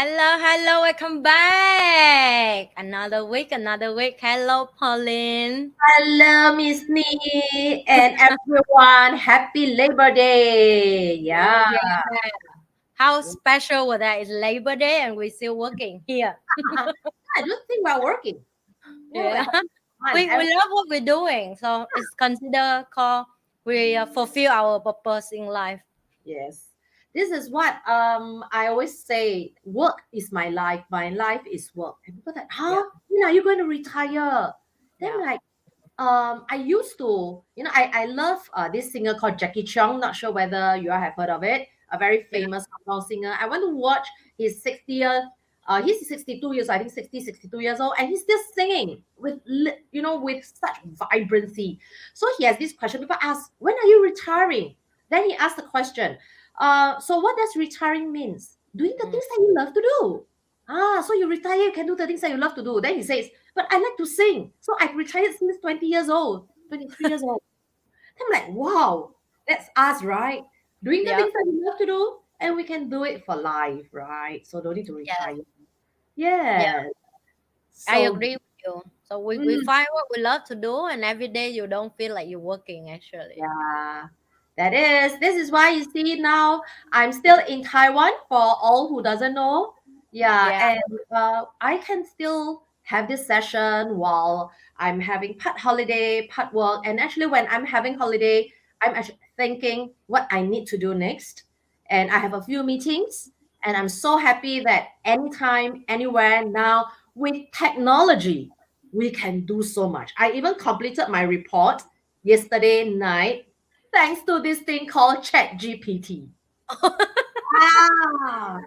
Hello, welcome back. Another week. Hello, Pauline. Hello, Miss Nee, and everyone. Happy Labor Day. Yeah. How special was that? It's Labor Day and we're still working here. I don't think we're working. Yeah. We're We love what we're doing. So it's considered called we fulfill our purpose in life. Yes. This is what I always say. Work is my life. My life is work. And people like, huh? When are you going to retire? Then Yeah. like, I used to, I love this singer called Jackie Cheung. Not sure whether you all have heard of it. A very famous Hong Kong singer. I want to watch his 60th. He's 62 years, I think 60, 62 years old, and he's still singing with, with such vibrancy. So he has this question. People ask, when are you retiring? Then he asked the question, so what does retiring means? Doing the things that you love to do. So you retire, you can do the things that you love to do. Then he says, but I like to sing. So I've retired since 20 years old, 23 years old. I'm like, wow, that's us, right? Doing the things that we love to do, and we can do it for life, right? So don't need to retire. Yeah. I So agree with you. So we find what we love to do and every day you don't feel like you're working actually. yeah, this is why you see now I'm still in Taiwan for all who doesn't know. Yeah. And I can still have this session while I'm having part holiday, part work. And actually, when I'm having holiday, I'm actually thinking what I need to do next. And I have a few meetings, and I'm so happy that anytime, anywhere now with technology, we can do so much. I even completed my report yesterday night thanks to this thing called Chat GPT. Ah,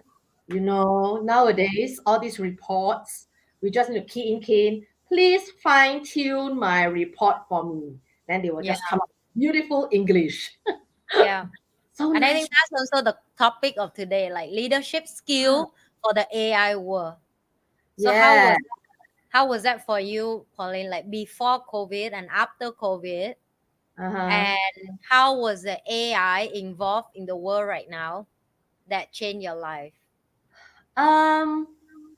nowadays, all these reports, we just need to key in, please fine tune my report for me. Then they will Yeah. just come up with beautiful English. Yeah. So And I nice. think that's also the topic of today, like leadership skill for the AI world. So Yeah. how was that for you, Pauline? Like before COVID and after COVID, Uh-huh. and how was the AI involved in the world right now that changed your life Um,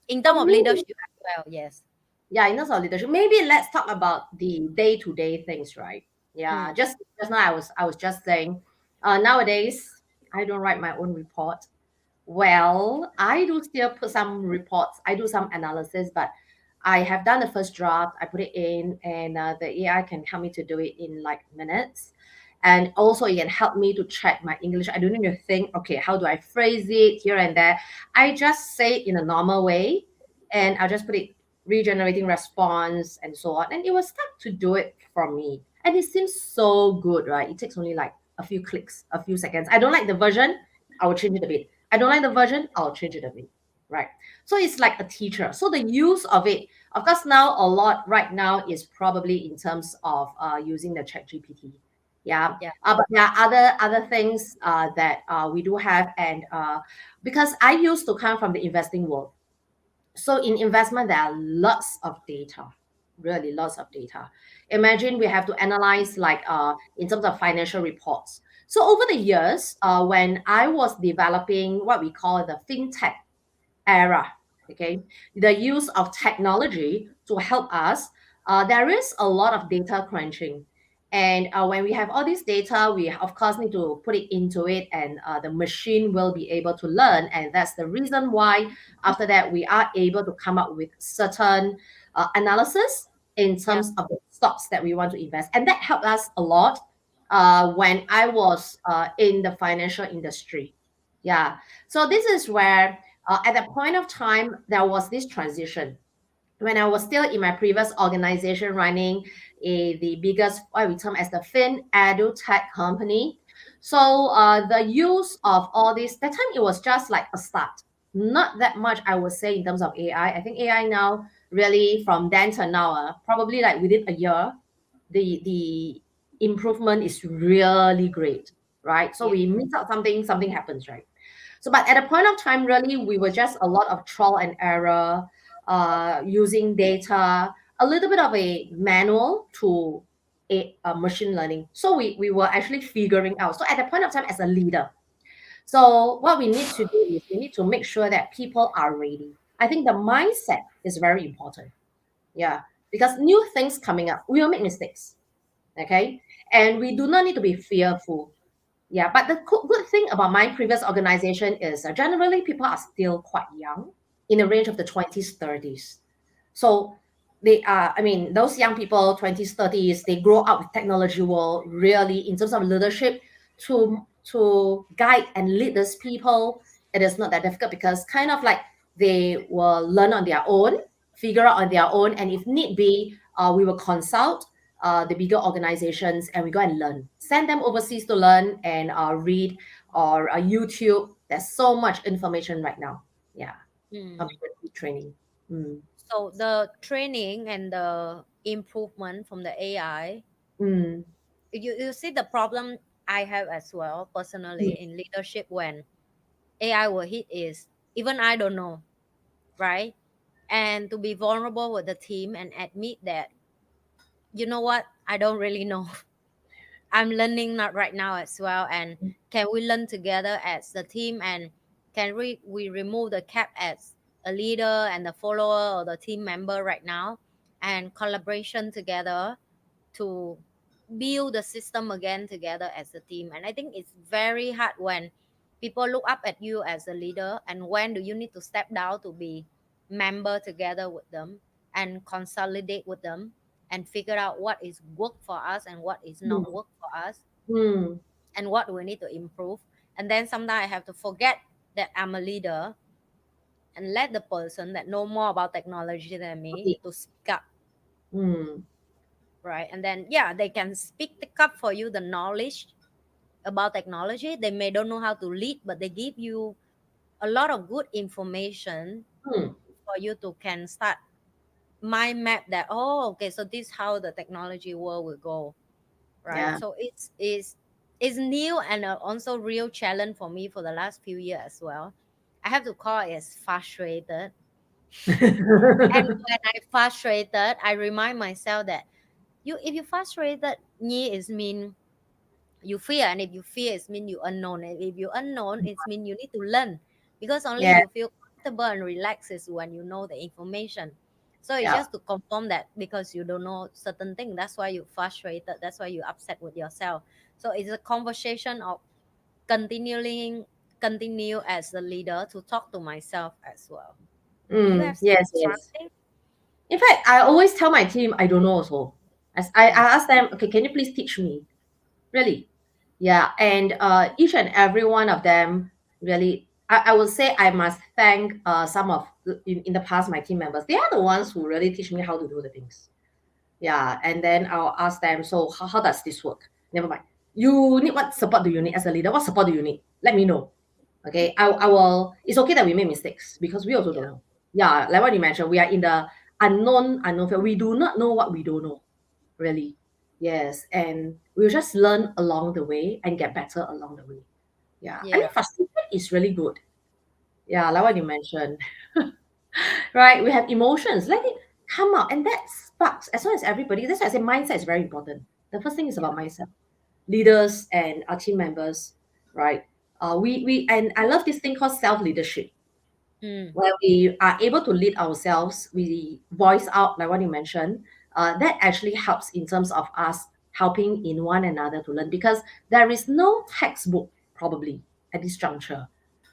in for terms of me, leadership as well? Yes. yeah, in terms of leadership, maybe let's talk about the day-to-day things, right? Yeah, Mm. just now I was just saying, nowadays I don't write my own report. Well, I do still put some reports. I do some analysis, but I have done the first draft. I put it in, and the AI can help me to do it in like minutes. And also, it can help me to check my English. I don't need to think, okay, how do I phrase it here and there? I just say it in a normal way, and I just put it regenerating response and so on. And it will start to do it for me. And it seems so good, right? It takes only like a few clicks, a few seconds. I don't like the version, I will change it a bit. I don't like the version, I'll change it a bit, right? So it's like a teacher. So the use of it, of course, now a lot right now is probably in terms of using the Chat GPT. Yeah. Yeah. But there are other things that we do have, and because I used to come from the investing world, so in investment there are lots of data, really lots of data. Imagine we have to analyze like in terms of financial reports. So over the years, when I was developing what we call the fintech era, okay, the use of technology to help us, there is a lot of data crunching. And when we have all this data, we of course need to put it into it, and the machine will be able to learn. And that's the reason why, after that, we are able to come up with certain analysis in Yeah. terms of the stocks that we want to invest. And that helped us a lot when I was in the financial industry. Yeah. So this is where at that point of time, there was this transition. When I was still in my previous organization running the biggest, what we term as the Fin Edu Tech company. So the use of all this, that time it was just like a start. Not that much, I would say, in terms of AI. I think AI now, really from then to now, probably like within a year, the improvement is really great, right? So Yeah. we miss out something, something happens, right? So, but at a point of time, really, we were just a lot of trial and error, using data, a little bit of a manual to a machine learning. So we were actually figuring out. So at the point of time, as a leader, So what we need to do is we need to make sure that people are ready. I think the mindset is very important. Yeah, because new things coming up, we will make mistakes. Okay, and we do not need to be fearful. Yeah, but the good thing about my previous organization is generally people are still quite young, in the range of the 20s, 30s. So they are, I mean, those young people, 20s, 30s, they grow up with technology world really in terms of leadership to guide and lead these people. It is not that difficult because kind of like they will learn on their own, figure out on their own, and if need be, we will consult the bigger organizations and we go and learn. Send them overseas to learn and read or YouTube. There's so much information right now. Yeah, Mm. community training. Mm. So the training and the improvement from the AI, Mm. you see the problem I have as well Mm. personally in leadership when AI will hit is even I don't know, right? And to be vulnerable with the team and admit that, you know what, I don't really know. I'm learning not right now as well. And can we learn together as the team? And can we remove the cap as a leader and the follower or the team member right now and collaboration together to build the system again together as a team? And I think it's very hard when people look up at you as a leader and when do you need to step down to be member together with them and consolidate with them and figure out what is work for us and what is not Mm. work for us Mm. and what we need to improve. And then sometimes I have to forget that I'm a leader and let the person that know more about technology than me Okay. to speak up, Mm. right? And then yeah, they can speak up for you the knowledge about technology. They may don't know how to lead, but they give you a lot of good information Mm. for you to can start mind map that, oh okay, so this how the technology world will go, right? Yeah. So it's new and also real challenge for me for the last few years as well. I have to call it as frustrated. And when I frustrated, I remind myself that you if you frustrated, is mean you fear, and if you fear it mean you unknown, and if you unknown it mean you need to learn, because only Yeah. you feel comfortable and relaxed is when you know the information. So it's Yeah. just to confirm that because you don't know certain thing, that's why you frustrated, that's why you upset with yourself. So it's a conversation of continuing continue as a leader to talk to myself as well. Do you Mm. have Yes. Yes. something? In fact, I always tell my team I don't know also. As I Mm, ask them, okay, can you please teach me? Really? Yeah. And each and every one of them really, I would say I must thank some of in the past my team members. They are the ones who really teach me how to do the things. Yeah, and then I'll ask them, so how does this work? Never mind. You need what support do you need as a leader? What support do you need? Let me know. Okay. I will, it's okay that we make mistakes because we also don't yeah, know. Yeah, like what you mentioned, we are in the unknown field. We do not know what we don't know, really. Yes. And we'll just learn along the way and get better along the way. Yeah. I mean yeah, frustration is really good. Yeah, like what you mentioned. Right? We have emotions. Let it come out. And that sparks, as well as everybody. That's why I say mindset is very important. The first thing is yeah. about mindset. Leaders and our team members, right? We and I love this thing called self-leadership, Mm, where we are able to lead ourselves, we voice out, like what you mentioned. That actually helps in terms of us helping in one another to learn because there is no textbook probably at this juncture.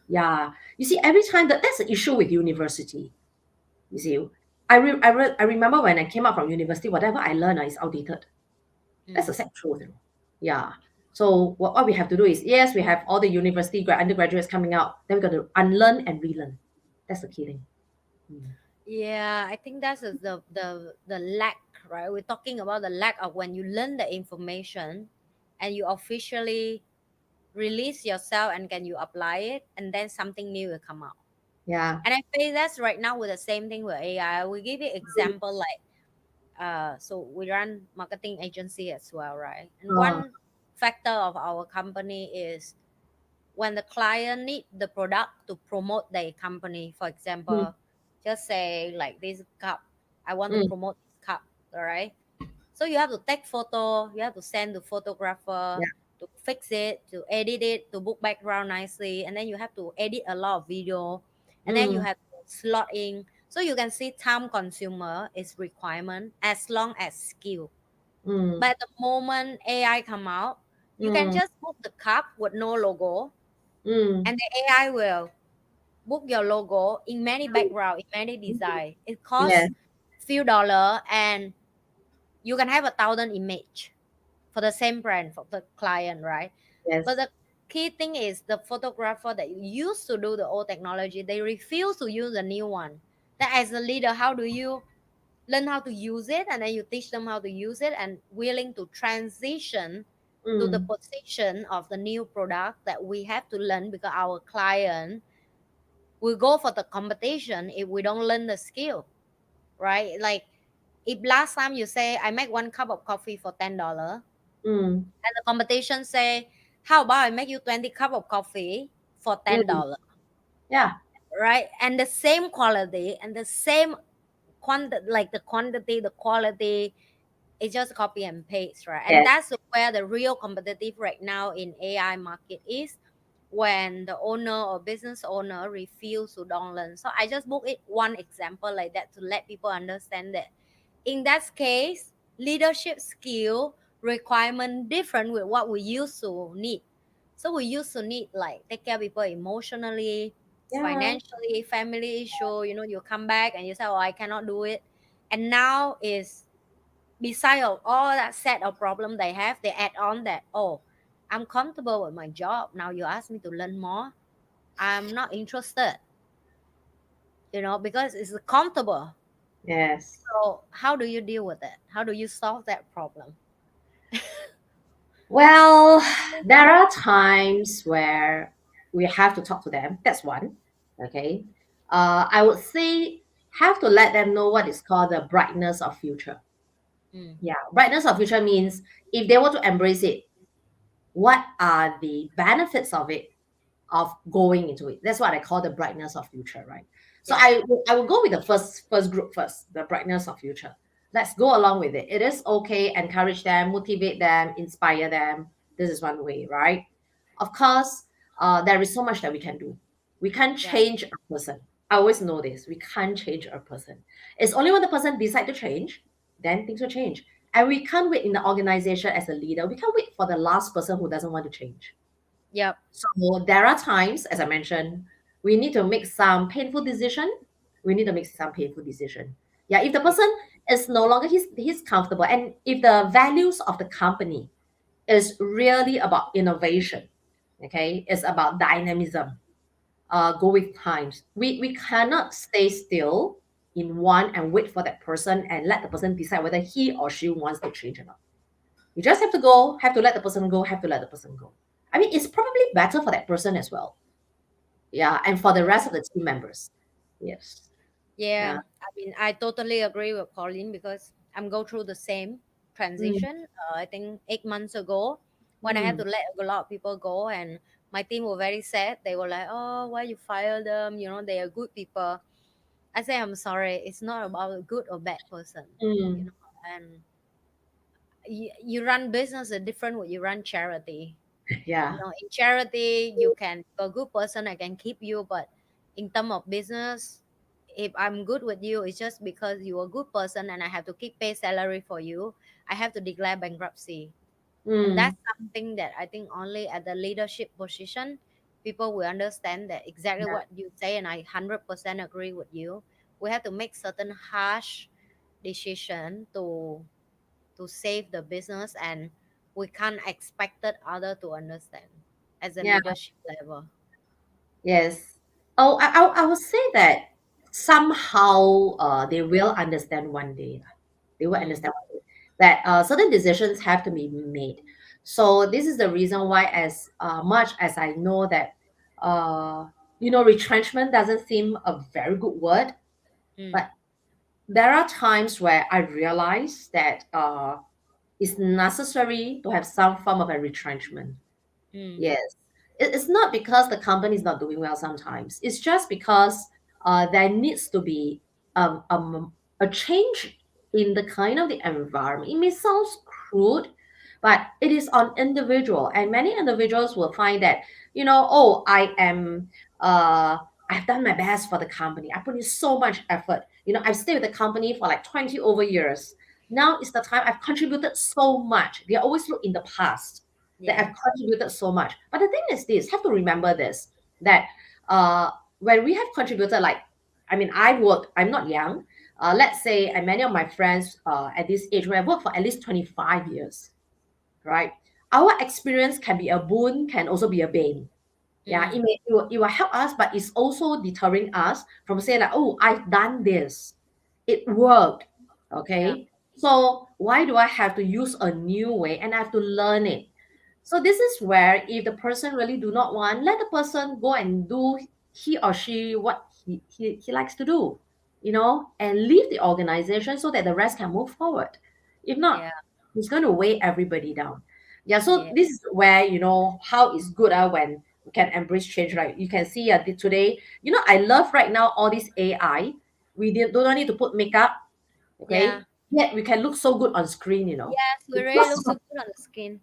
Yeah. You see, every time that's the issue with university. You see, I remember when I came out from university, whatever I learned is outdated. That's the mm. sad truth. Yeah. So what we have to do is, yes, we have all the university undergraduates coming out. Then we got to unlearn and relearn. That's the key thing. Mm. Yeah, I think that's the lack, right? We're talking about the lack of when you learn the information and you officially release yourself and can you apply it and then something new will come out. Yeah. And I feel that's right now with the same thing with AI. We give you example like so we run marketing agency as well, right? And Uh, one factor of our company is when the client need the product to promote their company, for mm, example, just say like this cup, I want to mm, promote this cup, all right? So you have to take photo, you have to send to photographer yeah. to fix it, to edit it, to book background nicely, and then you have to edit a lot of video, and then you Mm, have to slot in. So you can see time consumer is requirement as long as skill. mm, But the moment AI come out, you can mm, just book the cup with no logo, mm. and the AI will book your logo in many background, in many design. It Yes, costs few dollar, and you can have 1,000 image for the same brand for the client, right? But yes. the key thing is the photographer that used to do the old technology, they refuse to use the new one. That as a leader, how do you learn how to use it, and then you teach them how to use it, and willing to transition to the Mm, position of the new product that we have to learn, because our client will go for the competition if we don't learn the skill, right? Like if last time you say I make one cup of coffee for $10, mm, and the competition say, how about I make you 20 cup of coffee for mm. $10, Yeah, right? And the same quality and the same quantity, like the quantity, the quality, it's just copy and paste, right? And yes. that's where the real competitive right now in AI market is, when the owner or business owner refuse to don't learn. So I just book it one example like that to let people understand that in that case, leadership skill requirement different with what we used to need. So we used to need like take care of people emotionally, Yeah, financially, family issue. You come back and you say, "Oh, I cannot do it," and now is beside of all that set of problem they have, they add on that, "Oh, I'm comfortable with my job. Now you ask me to learn more. I'm not interested." Because it's comfortable. yes. So how do you deal with it? How do you solve that problem? Well, there are times where we have to talk to them. That's one. Okay. I would say have to let them know what is called the brightness of future. Mm, Yeah, brightness of future means if they want to embrace it, what are the benefits of it, of going into it? That's what I call the brightness of future, right? So yeah, I will go with the first group first, the brightness of future. Let's go along with it. It is okay, encourage them, motivate them, inspire them. This is one way, right? Of course, there is so much that we can do. We can't yeah, change a person. I always know this. We can't change a person. It's only when the person decide to change, then things will change. And we can't wait in the organization as a leader. We can't wait for the last person who doesn't want to change. yep, So there are times, as I mentioned, we need to make some painful decision. We need to make some painful decision. Yeah, if the yeah, person is no longer he's comfortable, and if the values of the company is really about innovation, okay, it's about dynamism, go with times. We cannot stay still in one and wait for that person and let the person decide whether he or she wants to change or not. You just have to go, have to let the person go, have to let the person go. I mean, it's probably better for that person as well. Yeah, and for the rest of the team members. Yes. yeah. Yeah. I mean, I totally agree with Pauline, because I'm go through the same Mm, transition. I think 8 months ago, when I had mm, to let a lot of people go, and my team were very sad. They were like, "Oh, why you fire them? They are good people." I say, "I'm sorry. It's not about a good or bad person. You mm. know, and you run business is different when you run charity. Yeah. In charity, you can be a good person, I can keep you, but in terms of business, if I'm good with you, it's just because you're a good person and I have to keep pay salary for you. I have to declare bankruptcy. And Mm, that's something that I think only at the leadership position, people will understand that exactly yeah. what you say, and I 100% agree with you. We have to make certain harsh decision to save the business, and we can't expect it other to understand as a Yeah. leadership level. Yes. Oh, I would say that somehow they will understand one day. They will Mm, understand one day that certain decisions have to be made. So this is the reason why, as much as I know that, uh, retrenchment doesn't seem a very good word, mm, but there are times where I realize that it's necessary to have some form of a retrenchment. mm, Yes. It's not because the company is not doing well sometimes. It's just because there needs to be a change in the kind of the environment. It may sound crude, but it is on individual, and many individuals will find that, oh, I've done my best for the company. I put in so much effort. I've stayed with the company for like 20 over years. Now is the time. I've contributed so much. They always look in the past that Yeah. I've contributed so much. But the thing is this, have to remember this, that uh, when we have contributed, like, I mean, I'm not young. Let's say, and many of my friends at this age, where I worked for at least 25 years, right? Our experience can be a boon, can also be a bane. Yeah, Mm. it will help us, but it's also deterring us from saying like, oh, I've done this, it worked. Yeah. Okay, so why do I have to use a new way and I have to learn it? So this is where, if the person really do not want, let the person go and do he or she what he likes to do, and leave the organization so that the rest can move forward. If not, Yeah. it's going to weigh everybody down. Yeah, so Yeah. this is where, how it's good when we can embrace change, right? You can see today, I love right now all this AI. We don't need to put makeup, Yeah. okay? Yet we can look so good on screen, Yes, we really look because so good on the skin.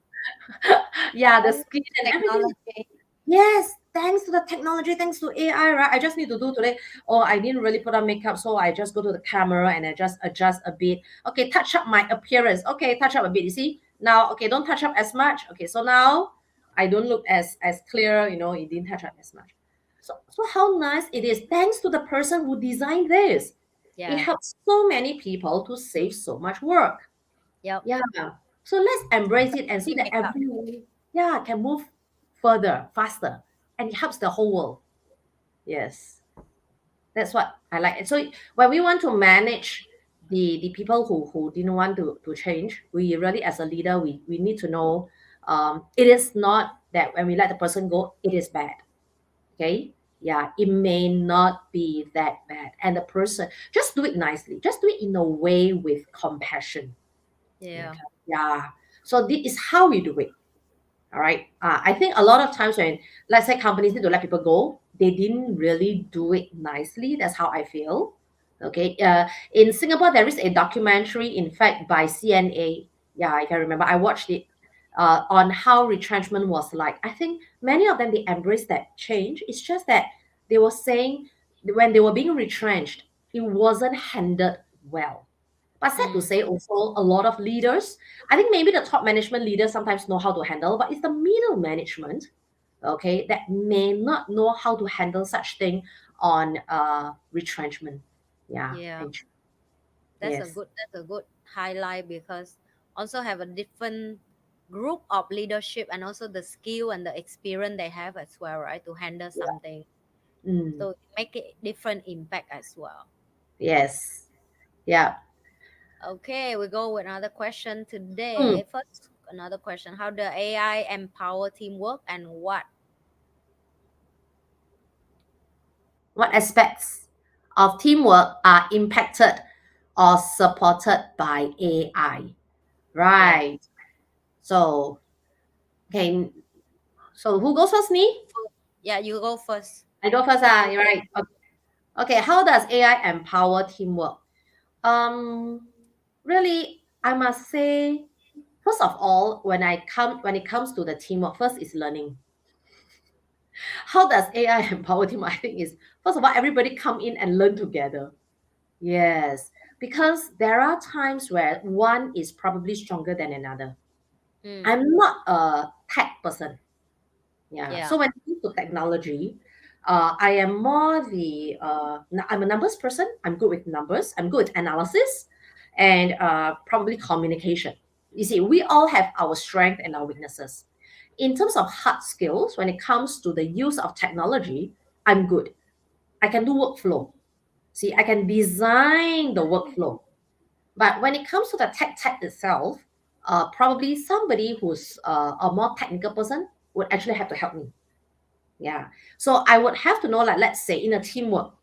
yeah, the Thanks skin to and everything. technology. Yes, thanks to the technology, thanks to AI, right? I just need to do today. Oh, I didn't really put on makeup, so I just go to the camera and I just adjust a bit. Okay, touch up my appearance. Okay, touch up a bit. You see now? Okay, don't touch up as much. Okay, so now I don't look as clear. It didn't touch up as much. So how nice it is. Thanks to the person who designed this, it Yeah. helps so many people to save so much work. Yep. Yeah. So let's embrace it and so Free that makeup. everyone, yeah, can move further, faster, and it helps the whole world. Yes, that's what I like. And so when we want to manage the people who didn't want to change, we really, as a leader, we need to know, it is not that when we let the person go, it is bad. Okay. Yeah, it may not be that bad. And the person, just do it nicely. Just do it in a way with compassion. Yeah. Okay. Yeah. So this is how we do it. All right. I think a lot of times when, let's say, companies need to let people go, they didn't really do it nicely. That's how I feel. Okay. In Singapore, there is a documentary, in fact, by CNA. Yeah, I can remember. I watched it on how retrenchment was like. I think many of them, they embraced that change. It's just that they were saying when they were being retrenched, it wasn't handled well. But sad to Mm. say, also a lot of leaders, I think maybe the top management leaders sometimes know how to handle, but it's the middle management, okay, that may not know how to handle such thing on retrenchment. Yeah, Yeah. and yes, That's a good highlight because also have a different group of leadership and also the skill and the experience they have as well, right? To handle yeah, something. mm, So make it different impact as well. yes, yeah. Okay, we go with another question Mm. today. First, another question. How the AI empower teamwork and what? What aspects of teamwork are impacted or supported by AI? Yeah. Right. So, okay. So who goes first? Me? Yeah, you go first. I go first. What do you You're think? right. Okay, how does AI empower teamwork? Um, Really, I must say, first of all, when it comes to the teamwork, first is learning. How does AI empower teamwork? I think is, first of all, everybody come in and learn together. Yes, because there are times where one is probably stronger than another. Mm. I'm not a tech person. Yeah. Yeah. So when it comes to technology, I am more I'm a numbers person. I'm good with numbers. I'm good with analysis, and probably communication. You see, we all have our strength and our weaknesses. In terms of hard skills, when it comes to the use of technology, I'm good. I can do workflow. See, I can design the workflow. But when it comes to the tech itself, probably somebody who's a more technical person would actually have to help me. Yeah. So I would have to know, like, let's say in a teamwork,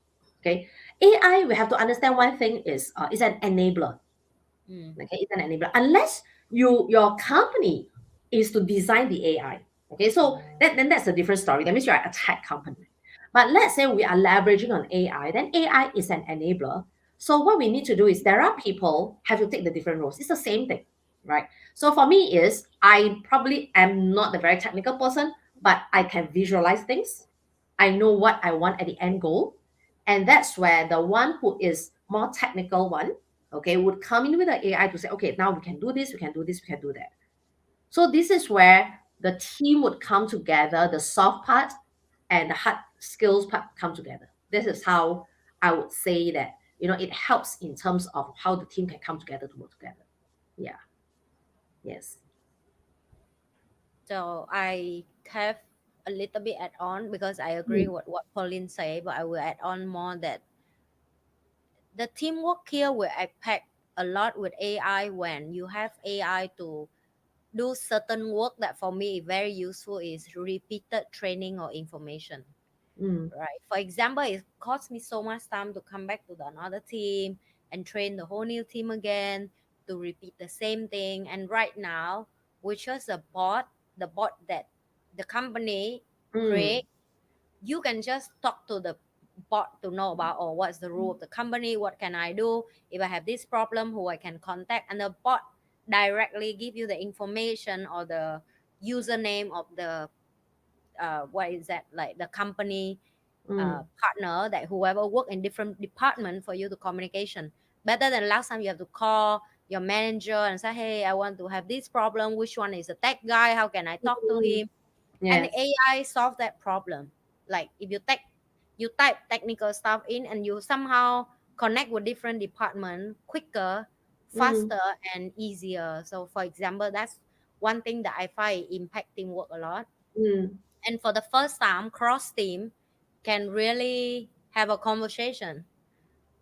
okay, AI, we have to understand one thing is an enabler. Mm. Okay, it's an enabler. Unless your company is to design the AI. Okay, so then that's a different story. That means you're a tech company. But let's say we are leveraging on AI, then AI is an enabler. So what we need to do is there are people have to take the different roles. It's the same thing. right? So for me is I probably am not the very technical person, but I can visualize things. I know what I want at the end goal. And that's where the one who is more technical one, okay, would come in with the AI to say, okay, now we can do this, we can do this, we can do that. So this is where the team would come together, the soft part and the hard skills part come together. This is how I would say that, it helps in terms of how the team can come together to work together. Yeah. Yes. So I have a little bit add on because I agree Mm, with what Pauline say, but I will add on more that the teamwork here will impact a lot with AI when you have AI to do certain work that for me is very useful is repeated training or information. mm, Right. For example, it cost me so much time to come back to the another team and train the whole new team again to repeat the same thing. And right now, which was the bot that the company mm, create, you can just talk to the bot to know about, oh, what's the rule of the company, what can I do if I have this problem, who I can contact, and the bot directly give you the information or the username of the what is that, like the company mm, partner, that whoever work in different department for you to communication better than last time you have to call your manager and say, hey, I want to have this problem, which one is the tech guy, how can I talk to mm. him. And the Yes. AI solve that problem. Like if you type technical stuff in and you somehow connect with different department quicker, Mm, faster and easier. So for example, that's one thing that I find impacting work a lot. mm, And for the first time, cross team can really have a conversation.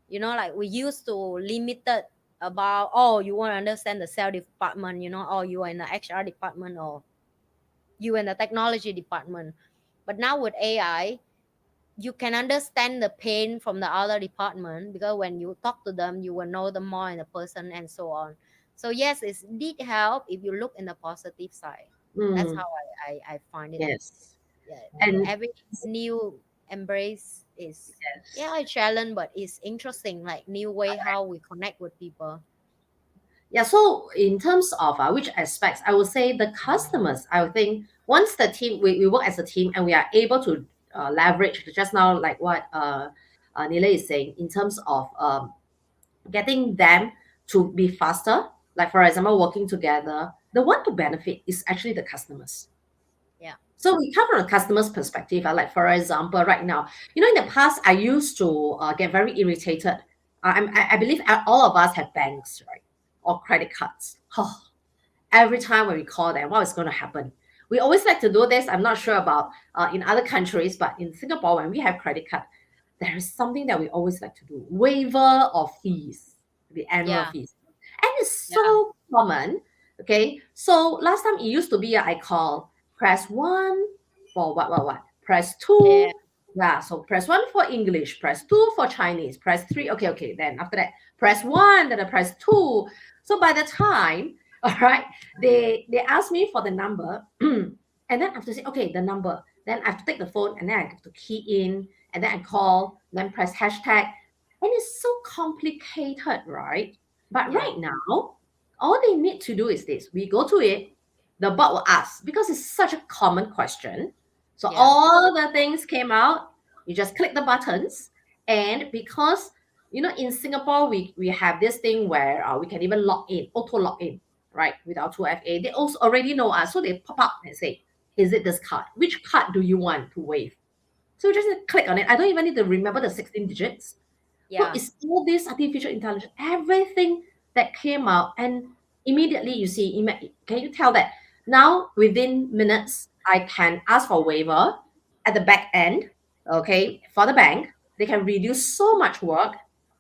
Like we used to limit it about, oh, you want to understand the sales department, or you are in the HR department, or you in the technology department. But now with AI, you can understand the pain from the other department, because when you talk to them, you will know them more in the person and so on. So yes, it did help if you look in the positive side. That's how mm. I find it. Yes. Yeah, And every new embrace is, yes. yeah, a challenge, but it's interesting, like new way how we connect with people. Yeah, so in terms of which aspects, I would say the customers, I would think once the team, we work as a team and we are able to leverage just now, like what NhiLe is saying, in terms of getting them to be faster, like for example, working together, the one to benefit is actually the customers. Yeah, So we come from a customer's perspective. Like for example, right now, in the past, I used to get very irritated. I believe all of us have banks, right, or credit cards. Oh, every time when we call them, what is going to happen? We always like to do this. I'm not sure about in other countries, but in Singapore, when we have credit card, there is something that we always like to do: waiver of fees, the annual yeah, fees, and it's yeah, so common. Okay, so last time it used to be I call press one for what, press yeah, two. Yeah, so press one for English, press two for Chinese, press three. Okay. Then after that, press one, then I press two. So by the time, all right, they ask me for the number, and then I have to say, okay, the number. Then I have to take the phone and then I have to key in and then I call, then press hashtag. And it's so complicated, right? But yeah, right now, all they need to do is this. We go to it, the bot will ask because it's such a common question. So yeah, all the things came out. You just click the buttons. And because in Singapore, we have this thing where we can even log in, auto log in, right, with our 2FA. They also already know us. So they pop up and say, is it this card? Which card do you want to waive? So you just need to click on it. I don't even need to remember the 16 digits. So yeah, it's all this artificial intelligence, everything that came out, and immediately you see, can you tell that now within minutes, I can ask for waiver at the back end, okay, for the bank. They can reduce so much work.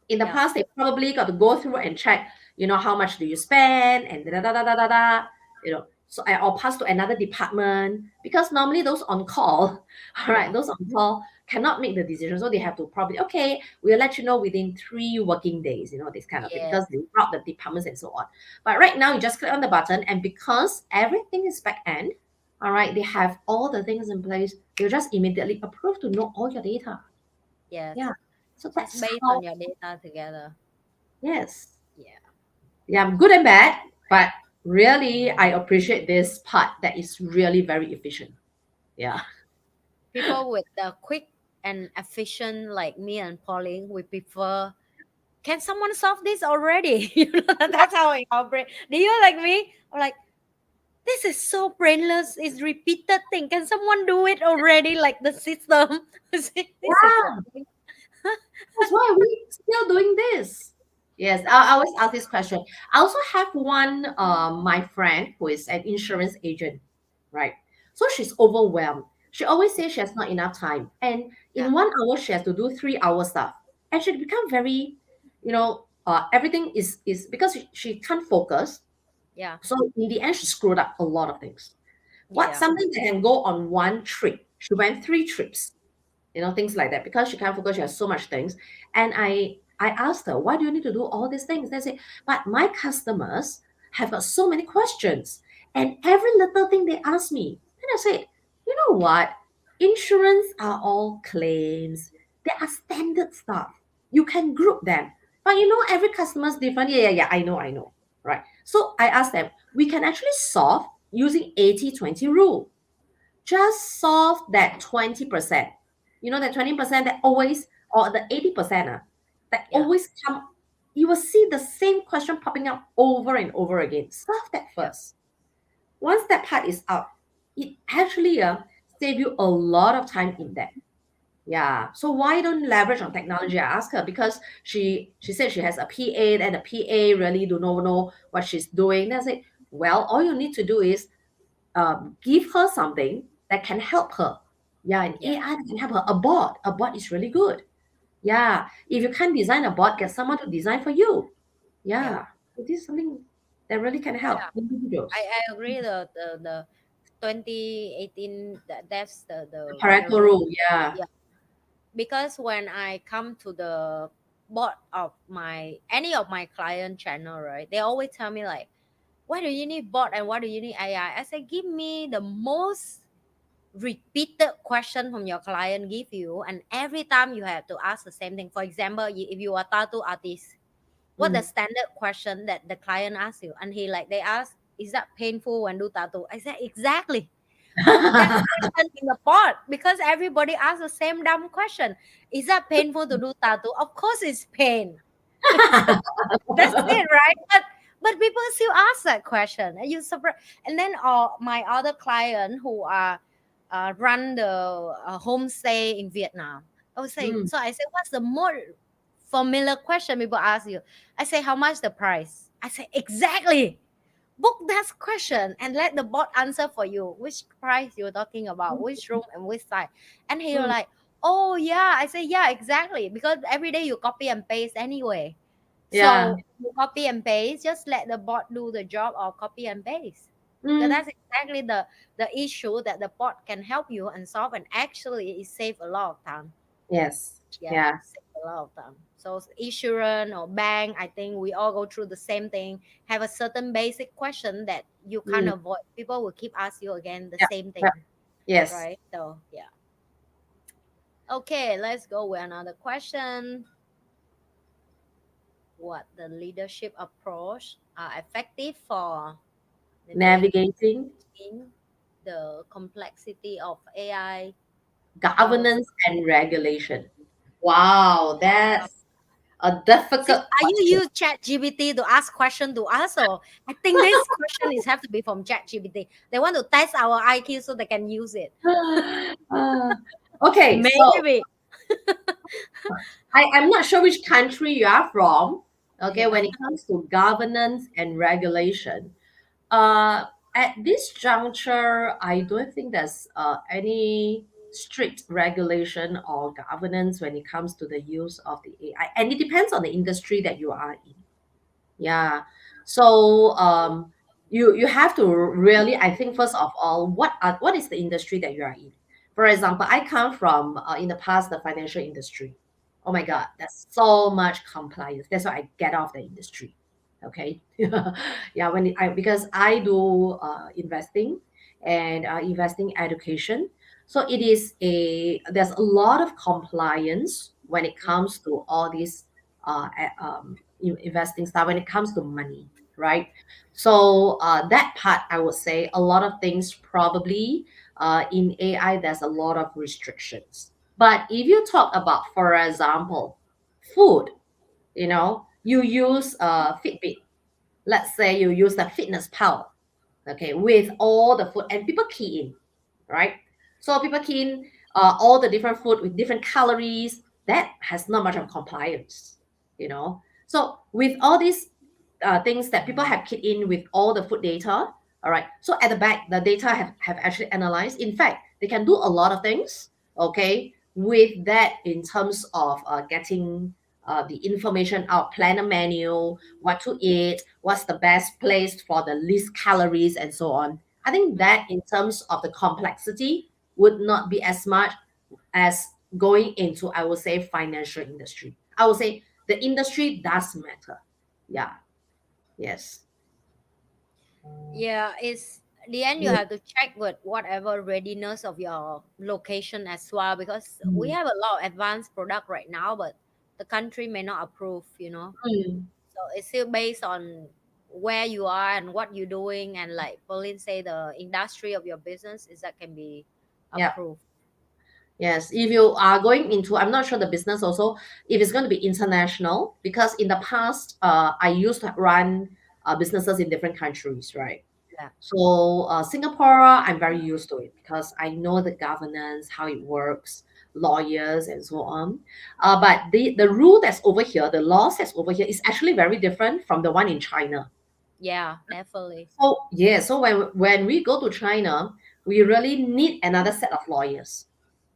In the yeah, past, they probably got to go through and check, how much do you spend and da da da da da da, So I'll pass to another department because normally those on call, all right, yeah, those on call cannot make the decision. So they have to probably, okay, we'll let you know within 3 working days, this kind of thing, yes, because they route the departments and so on. But right now, you just click on the button, and because everything is back end, all right, they have all the things in place. They'll just immediately approve to know all your data. yes. Yeah. So Just that's based on how, your data together. yes. Yeah, Yeah, good and bad, but really, I appreciate this part that is really very efficient. Yeah. People with the quick and efficient like me and Pauline, we prefer, can someone solve this already? That's how I operate. Do you like me? I'm like, this is so brainless. It's repeated thing. Can someone do it already? Like the system. This is the Yeah. thing. That's why we still doing this. Yes, I always ask this question. I also have one my friend who is an insurance agent, right? So she's overwhelmed. She always says she has not enough time. And Yeah, in 1 hour she has to do 3 hour stuff. And she become very, everything is because she can't focus. yeah, So in the end she screwed up a lot of things. What yeah, something that can go on one trip? She went 3 trips, things like that, because she can't focus. She has so much things. And I asked her, why do you need to do all these things? They say, but my customers have got so many questions, and every little thing they ask me. And I said, you know what, insurance are all claims. They are standard stuff. You can group them, but every customer is different. Yeah, I know, right? So I asked them, we can actually solve using 80/20 rule. Just solve that 20%. That 20% that always, or the 80% that yeah, always come, you will see the same question popping up over and over again. Solve that yeah, first. Once that part is out, it actually save you a lot of time in that. Yeah. So why don't leverage on technology? I asked her because she said she has a PA, and the PA really do not know what she's doing. Then I said, well, all you need to do is give her something that can help her. Yeah, an yeah, AI that can help her. A bot. A bot is really good. Yeah. If you can't design a bot, get someone to design for you. yeah, Yeah. So this is something that really can help yeah. individuals. I agree. The 2018, that's the Pareto rule. rule. Yeah. Yeah, because when I come to the board of my any of my client channel, right? They always tell me like, why do you need bot and why do you need AI? I say, give me the most repeated question from your client give you, and every time you have to ask the same thing. For example, if you are tattoo artist, what the Mm. standard question that the client asks you, and they ask, is that painful when do tattoo? I said, exactly. Put that question in the pot because everybody asks the same dumb question. Is that painful to do tattoo? Of course it's pain. That's it, right? But people still ask that question. And you surprise. And then my other client who run the homestay in Vietnam. I was saying, Mm. so I said, what's the more familiar question people ask you? I say, how much the price? I say, exactly. Book that question and let the bot answer for you. Which price you're talking about, which room and which side. And he was Mm. like, oh yeah. I say, yeah, exactly. Because every day you copy and paste anyway. Yeah. So you copy and paste, just let the bot do the job of copy and paste. So Mm. that's exactly the issue that the bot can help you and solve, and actually it save a lot of time. Yes. Yeah, Yeah. save a lot of time. So insurance or bank, I think we all go through the same thing. Have a certain basic question that you can't Mm. avoid. People will keep ask you again the Yeah. same Yeah. thing, Yes. right? So yeah. Okay, let's go with another question. What the leadership approach are effective for Navigating navigating the complexity of AI world? governance and regulation. Wow, that's a difficult Are you question. use Chat GPT to ask question to us, or I think this question is have to be from Chat GPT. They want to test our IQ so they can use it. Uh, okay, so Maybe. I'm not sure which country you are from. Okay, Yeah. when it comes to governance and regulation, uh, at this juncture, I don't think there's any strict regulation or governance when it comes to the use of the AI, and it depends on the industry that you are in. Yeah. So you have to really, I think, first of all, what is the industry that you are in? For example, I come from in the past the financial industry. Oh my Yeah. God, there's so much compliance. That's why I get off the industry. Okay. Yeah, because I do investing and investing education. So there's a lot of compliance when it Mm, comes to all these investing stuff when it comes to money. right? So that part, I would say a lot of things probably in AI, there's a lot of restrictions. But if you talk about, for example, food, you use Fitbit. Let's say you use the Fitness Pal, okay, with all the food, and people key in, right? So people key in all the different food with different calories. That has not much of compliance, So with all these things that people have keyed in with all the food data, all right. So at the back, the data have actually analyzed. In fact, they can do a lot of things, okay, with that in terms of getting the information out, plan a menu, what to eat, what's the best place for the least calories, and so on. I think that in terms of the complexity would not be as much as going into, I would say, financial industry. I would say the industry does matter. Yeah. Yes. Yeah, it's the end you Mm, have to check with whatever readiness of your location as well, because we mm, have a lot of advanced product right now, but the country may not approve. mm. So it's still based on where you are and what you're doing, and like Pauline say, the industry of your business is that can be Yeah. approved. Yes. If you are going into, I'm not sure the business also, if it's going to be international, because in the past, I used to run businesses in different countries, right? Yeah. So Singapore, I'm very used to it because I know the governance, how it works, lawyers, and so on. But the rule that's over here, the laws that's over here, is actually very different from the one in China. Yeah, definitely. So yeah, so when we go to China, we really need another set of lawyers.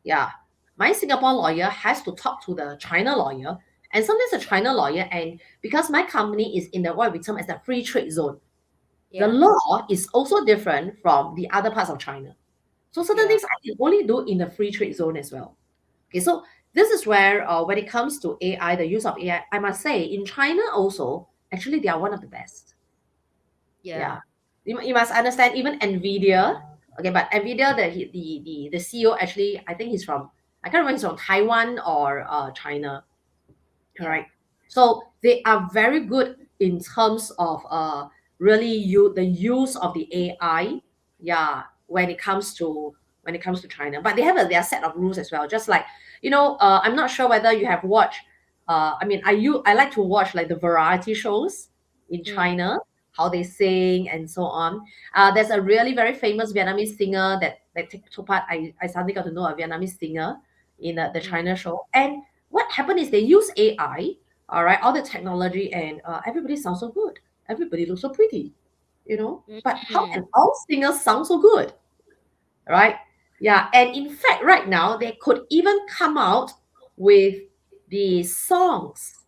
Yeah, my Singapore lawyer has to talk to the China lawyer, and sometimes the China lawyer, and because my company is in the what we term as the free trade zone, the Yeah. law is also different from the other parts of China. So certain Yeah. things I can only do in the free trade zone as well. Okay, so this is where when it comes to AI, the use of AI, I must say in China also, actually they are one of the best. Yeah. Yeah, you must understand even Nvidia. Okay, but Nvidia, the CEO actually, I think he's from, I can't remember, he's from Taiwan or China. All Yeah. right. So they are very good in terms of really the use of the AI. Yeah, when it comes to China, but they have their set of rules as well. Just like I'm not sure whether you have watched. I mean, I like to watch like the variety shows in Mm. China, how they sing and so on. There's a really very famous Vietnamese singer that took part. I suddenly got to know a Vietnamese singer in the Mm. China show, and what happened is they use AI, all right, all the technology, and everybody sounds so good. Everybody looks so pretty, But how Mm. can all singers sound so good, right? Yeah, and in fact, right now they could even come out with the songs,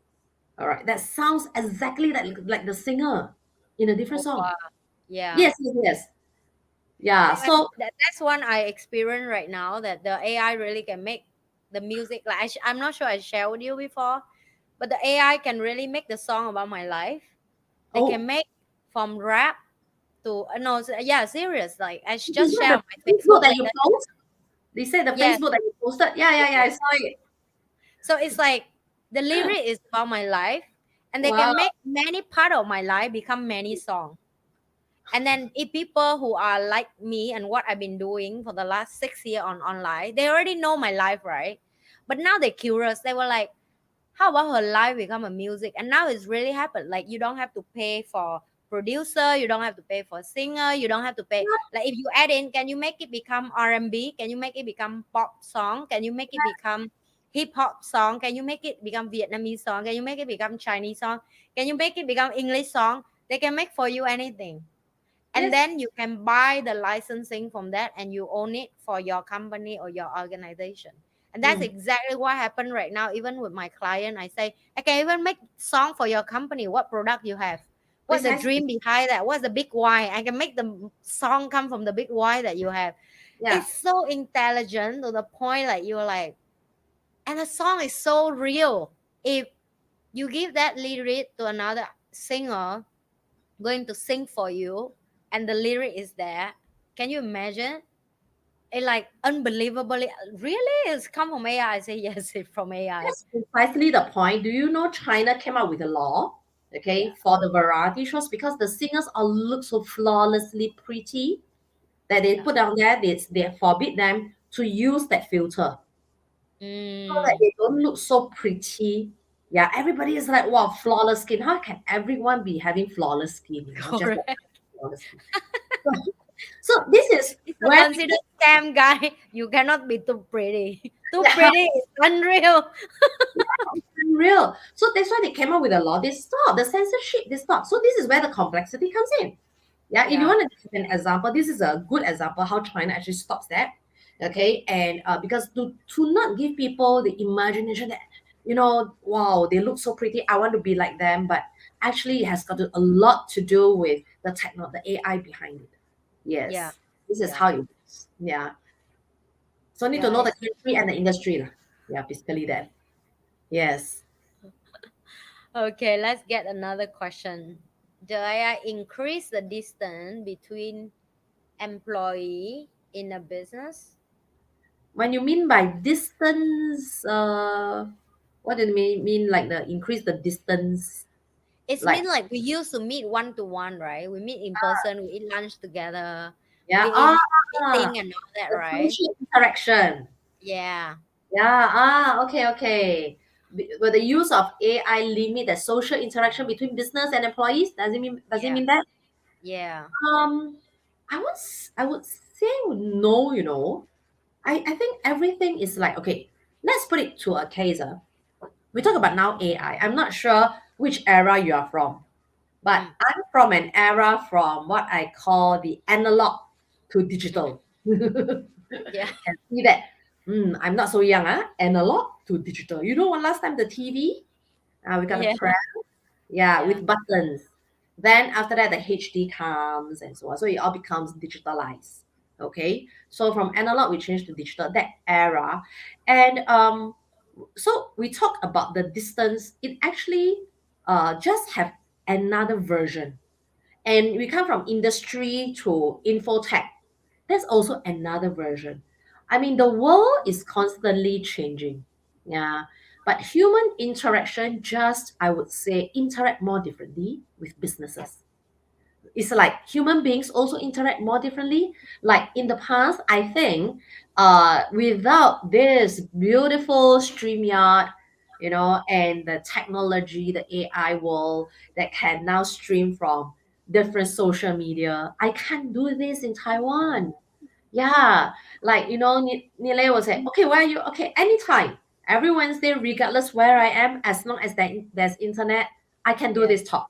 all right, that sounds exactly like the singer in a different Oh, song. wow. Yeah. Yes, yes, yes. Yeah. So That's one I experience right now, that the AI really can make the music. Like I'm not sure I shared with you before, but the AI can really make the song about my life. They can oh, make from rap to no, yeah, serious. Like I is just that share on my the Facebook Facebook. that Like you that. post? They say the Yes, Facebook that you posted. Yeah, yeah, yeah. yes. I saw it. So it's like the lyric is about my life, and they Wow. can make many part of my life become many songs. And then if people who are like me and what I've been doing for the last 6 years on online, they already know my life, right? But now they're curious. They were like, how about her life become a music? And now it's really happened. Like you don't have to pay for producer, you don't have to pay for singer, you don't have to pay. Like if you add in, can you make it become R&B? Can you make it become pop song? Can you make it become hip hop song? Can you make it become Vietnamese song? Can you make it become Chinese song? Can you make it become English song? They can make for you anything, and Yes. then you can buy the licensing from that and you own it for your company or your organization. And that's Mm, exactly what happened right now. Even with my client, I say I can even make song for your company. What product you have, what's the precisely. dream behind that, what's the big why. I can make the song come from the big why that you have. Yeah. It's so intelligent to the point like you're like, and the song is so real. If you give that lyric to another singer going to sing for you and the lyric is there, can you imagine it? Like unbelievably really it's come from AI. I say yes, it's from AI. That's precisely the point. Do you know China came out with a law? okay, Yeah. for the variety shows because the singers all look so flawlessly pretty that they Yeah. put down there, they forbid them to use that filter so that Mm. they don't look so pretty. Yeah, everybody is like, wow, flawless skin. How can everyone be having flawless skin? Just like Correct. flawless skin. So, so this is It's a where considered scam, guy. You cannot be too pretty. Too yeah, pretty is unreal. unreal. So that's why they came up with a law. They stop the censorship. They stop. So this is where the complexity comes in. Yeah, if you Yeah. want to give an example, this is a good example how China actually stops that. Okay, and because to not give people the imagination that wow, they look so pretty, I want to be like them, but actually it has got a lot to do with the AI behind it. Yeah. Yes, this is Yeah. how it works. Yeah, so need to know the Guys. country and the industry lah. Yeah, basically that. Yes. Okay, let's get another question. Do I increase the distance between employee in a business? When you mean by distance, what do you mean like the increase the distance? It's Like mean like we used to meet one to one, right? We meet in person, we eat lunch together, yeah, we in meeting and all that, the right? social interaction. Yeah. Yeah, okay, okay. Will the use of AI limit the social interaction between business and employees? Does it Yeah. mean that? Yeah. Um, I would say no, I think everything is like okay, let's put it to a case. We talk about now AI. I'm not sure which era you are from. But Mm. I'm from an era from what I call the analog to Mm. digital. Can Yeah. see that. I'm not so young, analog to digital. You know what? Last time the TV, we got to Yeah. press, yeah, Yeah. with buttons. Then after that, the HD comes and so on. So it all becomes digitalized. Okay, so from analog we changed to digital. That era, and so we talk about the distance. It actually just have another version, and we come from industry to infotech. That's also another version. I mean, the world is constantly changing. Yeah. But human interaction just, I would say, interact more differently with businesses. It's like human beings also interact more differently. Like in the past, I think without this beautiful StreamYard, and the technology, the AI world that can now stream from different social media, I can't do this in Taiwan. Yeah, like NhiLe will say, okay, where are you? Okay, anytime, every Wednesday, regardless where I am, as long as there's internet, I can do Yeah. this talk,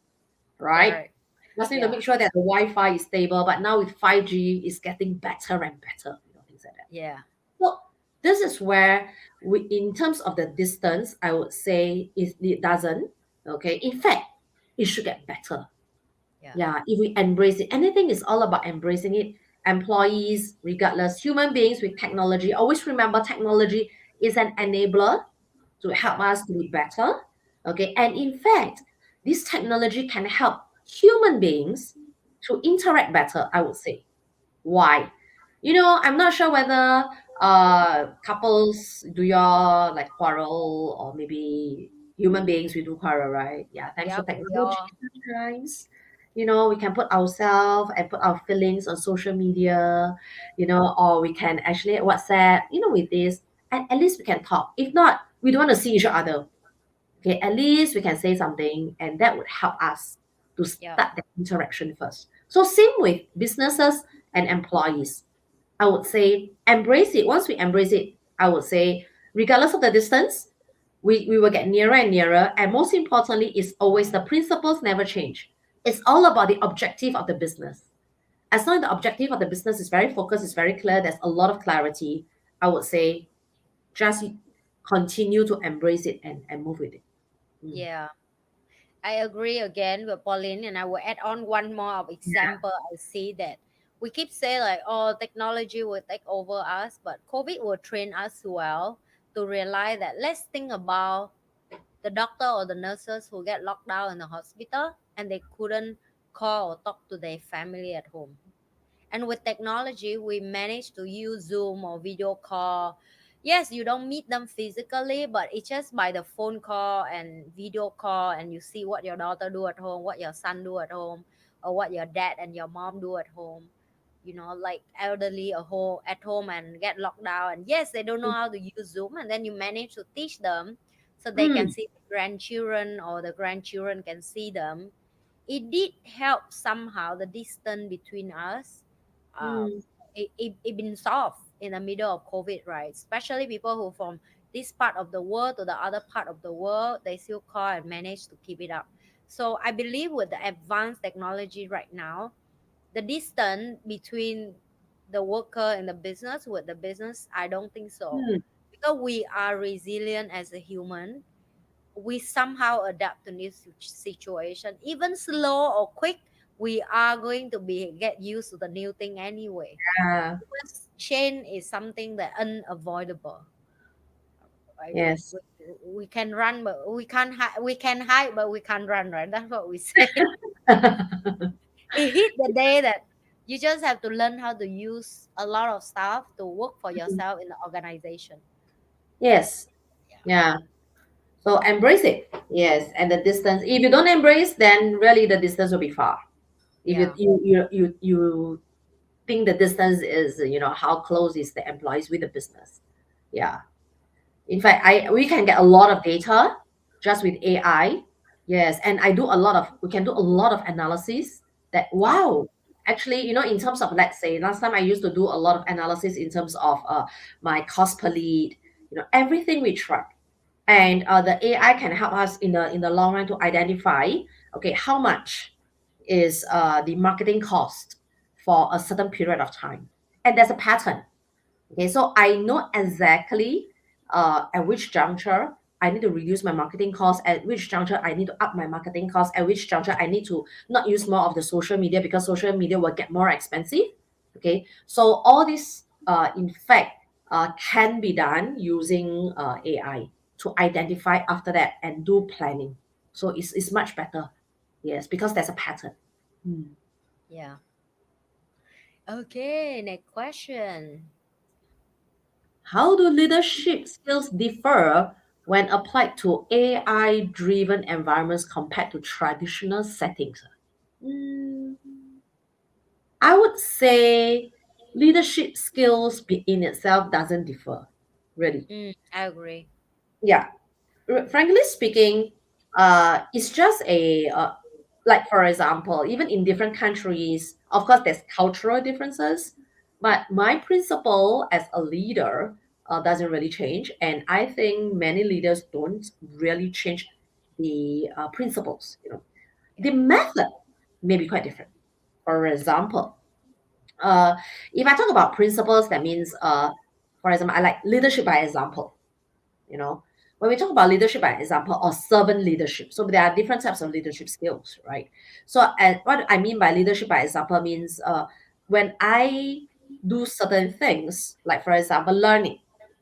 right? Correct. Just need to Yeah. make sure that the Wi-Fi is stable. But now with 5G, it's getting better and better, things like that. Yeah. So this is where in terms of the distance, I would say it doesn't. Okay, in fact, it should get better. Yeah. Yeah, if we embrace it, anything is all about embracing it. Employees, regardless, human beings with technology. Always remember, technology is an enabler to help Yeah. us to be better. Okay, and in fact, this technology can help human beings to interact better, I would say. Why? I'm not sure whether couples do y'all like quarrel, or maybe human beings we do quarrel, right? Yeah, thanks to Yep. We technology all. sometimes. We can put ourselves and put our feelings on social media, or we can actually WhatsApp, with this, and at least we can talk. If not, we don't want to see each other. Okay, at least we can say something, and that would help us to Yep. start that interaction first. So same with businesses and employees. I would say embrace it. Once we embrace it, I would say, regardless of the distance, we will get nearer and nearer. And most importantly, is always the principles never change. It's all about the objective of the business. As long as the objective of the business is very focused, is very clear, there's a lot of clarity, I would say just continue to embrace it and move with it. Mm. Yeah. I agree again with Pauline, and I will add on one more of example. I see that we keep saying like, oh, technology will take over us, but COVID will train us well to realize that let's think about the doctor or the nurses who get locked down in the hospital and they couldn't call or talk to their family at home. And with technology, we managed to use Zoom or video call Yes, you don't meet them physically, but it's just by the phone call and video call, and you see what your daughter do at home, what your son do at home, or what your dad and your mom do at home. You know, like elderly at home and get locked down, and yes, they don't know how to use Zoom, and then you manage to teach them so they can Mm, see the grandchildren, or the grandchildren can see them. It did help somehow the distance between us. um, mm, it been solved in the middle of COVID, right? Especially people who from this part of the world to the other part of the world, they still call and manage to keep it up. So I believe with the advanced technology right now, the distance between the worker and the business with the business, I don't think so. mm. Because we are resilient as a human, we somehow adapt to new situation, even slow or quick. We are going to be get used to the new thing anyway, Yeah, because change is something that unavoidable, right? yes. We can run but we can't we can hide but we can't run, right? That's what we say. It hit the day that you just have to learn how to use a lot of stuff to work for yourself in the organization. Yes. Yeah. Yeah. So embrace it. Yes. And the distance, if you don't embrace, then really the distance will be far. If Yeah. you think the distance is, how close is the employees with the business. Yeah. In fact, I we can get a lot of data just with AI. Yes, and we can do a lot of analysis that Yeah. wow. Actually, in terms of, let's say, last time I used to do a lot of analysis in terms of my cost per lead, everything we track. And the AI can help us in the long run to identify, okay, how much is the marketing cost for a certain period of time. And there's a pattern. Okay, so I know exactly at which juncture I need to reduce my marketing costs, at which juncture I need to up my marketing costs, at which juncture I need to not use more of the social media because social media will get more expensive. Okay, so all this, in fact, can be done using AI to identify after that and do planning. So it's much better. Yes, because there's a pattern. Hmm. Yeah. Okay, next question. How do leadership skills differ when applied to AI driven environments compared to traditional settings? Mm, I would say leadership skills in itself doesn't differ, really. I agree. Yeah, frankly speaking, it's just like, for example, even in different countries, of course, there's cultural differences, but my principle as a leader doesn't really change. And I think many leaders don't really change the principles. Yeah. The method may be quite different. For example, uh, if I talk about principles, that means, for example, I like leadership by example. you know when we talk about leadership by example or servant leadership, so there are different types of leadership skills, right? So, and what I mean by leadership by example means, when I do certain things, like for example learning,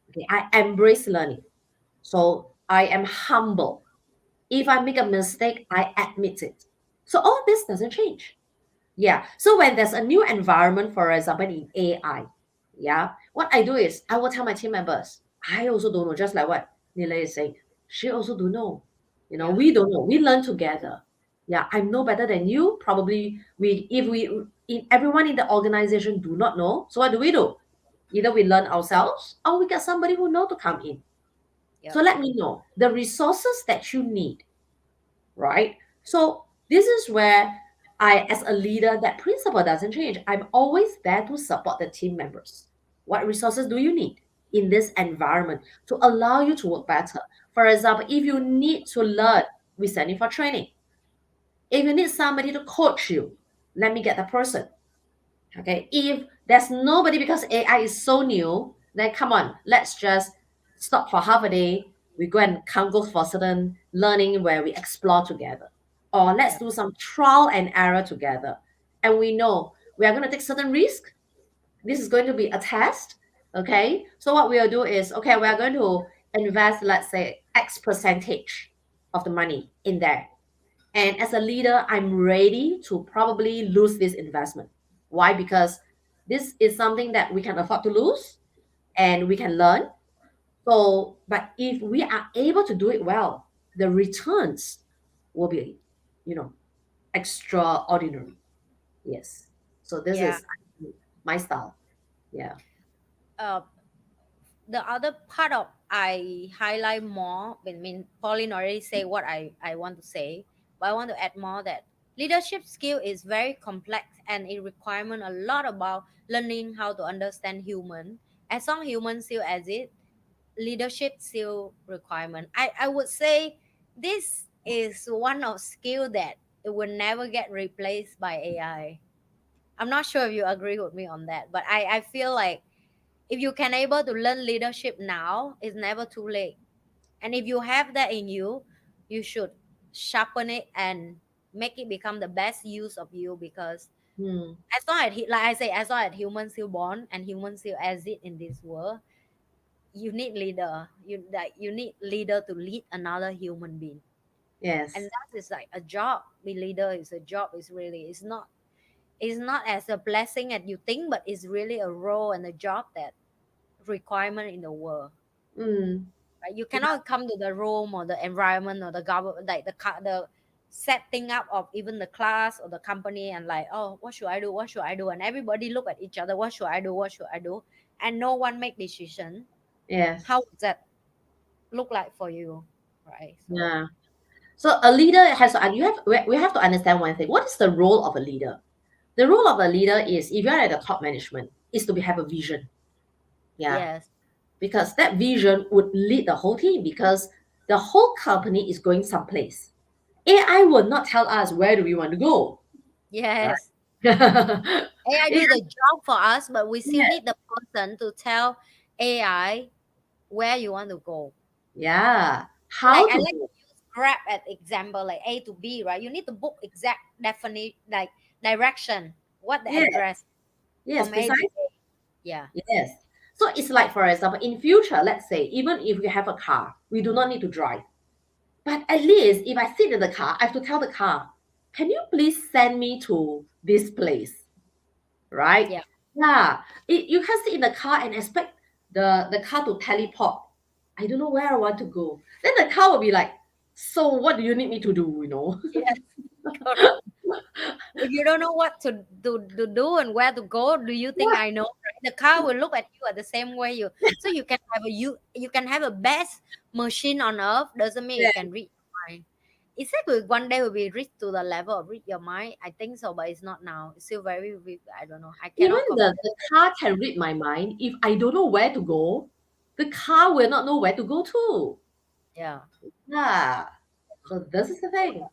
okay, I embrace learning. So I am humble. If I make a mistake, I admit it. So all this doesn't change. Yeah. So when there's a new environment, for example, in AI, yeah, what I do is I will tell my team members, I also don't know, just like what NhiLe is saying. She also don't know. Yeah. We don't know. We learn together. Yeah, I'm no better than you. Probably everyone in the organization do not know. So what do we do? Either we learn ourselves or we get somebody who know to come in. Yep. So let me know the resources that you need, right? So this is where I, as a leader, that principle doesn't change. I'm always there to support the team members. What resources do you need in this environment to allow you to work better? For example, if you need to learn, we send you for training. If you need somebody to coach you, let me get the person. Okay. If there's nobody because AI is so new, then come on, let's just stop for half a day. We go and go for certain learning where we explore together. Or let's Yep. do some trial and error together. And we know we are going to take certain risk. This is going to be a test. Okay. So what we'll do is, okay, we are going to invest, let's say, X percentage of the money in there. And as a leader, I'm ready to probably lose this investment. Why? Because this is something that we can afford to lose and we can learn. So, but if we are able to do it well, the returns will be, you know, extraordinary. Yes. So this Yeah. is my style. Yeah. Uh, the other part of I highlight more. I mean, Pauline already say what I want to say, but I want to add more that leadership skill is very complex and it requirement a lot about learning how to understand human. As long human still as it, leadership skill requirement. I would say this is one of skill that it will never get replaced by AI. I'm not sure if you agree with me on that, but I feel like if you can able to learn leadership now, it's never too late. And if you have that in you, you should sharpen it and make it become the best use of you, because Hmm. as long as like I say, as long as humans still born and humans still exist in this world, you need leader. You need leader to lead another human being. And Yes. that is like a job. Be leader is a job. It's not as a blessing as you think, but it's really a role and a job that requirement in the world. Mm. Right? You Yeah. cannot come to the room or the environment or the government, like the setting up of even the class or the company, and like, oh, what should I do? What should I do? And everybody look at each other. What should I do? What should I do? And no one make decision. How Yes. does that look like for you? Right. So Yeah. So a leader has to, we have to understand one thing. What is the role of a leader? The role of a leader is, if you're at the top management, is to have a vision. Yeah. yes, Because that vision would lead the whole team, because the whole company is going someplace. AI will not tell us where do we want to go. Right? yes. AI Yeah. do the job for us, but we still Yeah. need the person to tell AI where you want to go. Yeah. Like How I to like go. to use Grab as example, like A to B, right? You need to book exact definite like direction, what the Yes. address Yes. from A to Precisely. A. Yeah, Yes. So it's like, for example, in future, let's say, even if we have a car, we do not need to drive. But at least if I sit in the car, I have to tell the car, can you please send me to this place? Right? yeah. Yeah. You can sit in the car and expect the car to teleport. I don't know where I want to go. Then the car will be like, so what do you need me to do? Yes, correct. If you don't know what to do and where to go, do you think Yeah. I know? Right? The car will look at you at the same way you. So you can have a best machine on earth. Doesn't mean it Yeah. can read your mind. Exactly. One day will be reach to the level of read your mind. I think so, but it's not now. It's still very. I don't know. I Even cannot compare. the car can read my mind. If I don't know where to go, the car will not know where to go to. Yeah. Yeah. So this is the thing.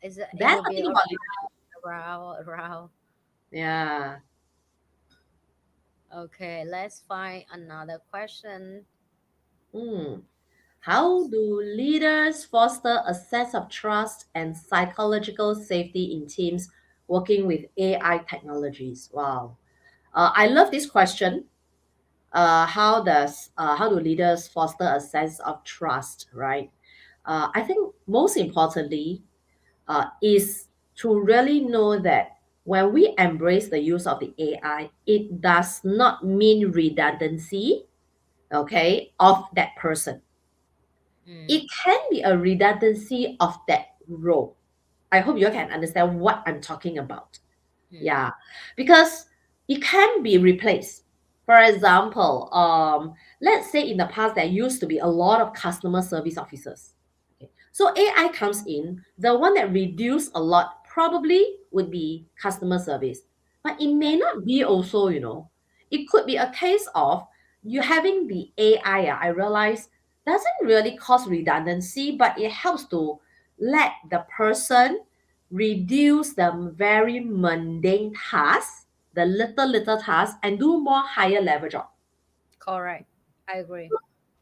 It That's will the be thing about leadership. around. Yeah. Okay, let's find another question. Mm. How do leaders foster a sense of trust and psychological safety in teams working with AI technologies? Wow. I love this question. How do leaders foster a sense of trust, right? I think most importantly is to really know that when we embrace the use of the AI, it does not mean redundancy, okay, of that person. Mm, It can be a redundancy of that role. I hope you can understand what I'm talking about. mm, Yeah, because it can be replaced. For example, let's say in the past there used to be a lot of customer service officers. Okay. So AI comes in, the one that reduce a lot probably would be customer service. But it yeah, may not be also. It could be a case of you having the AI, I realize, doesn't really cause redundancy, but it helps to let the person reduce the very mundane tasks, the little tasks, and do more higher level job. correct. I agree.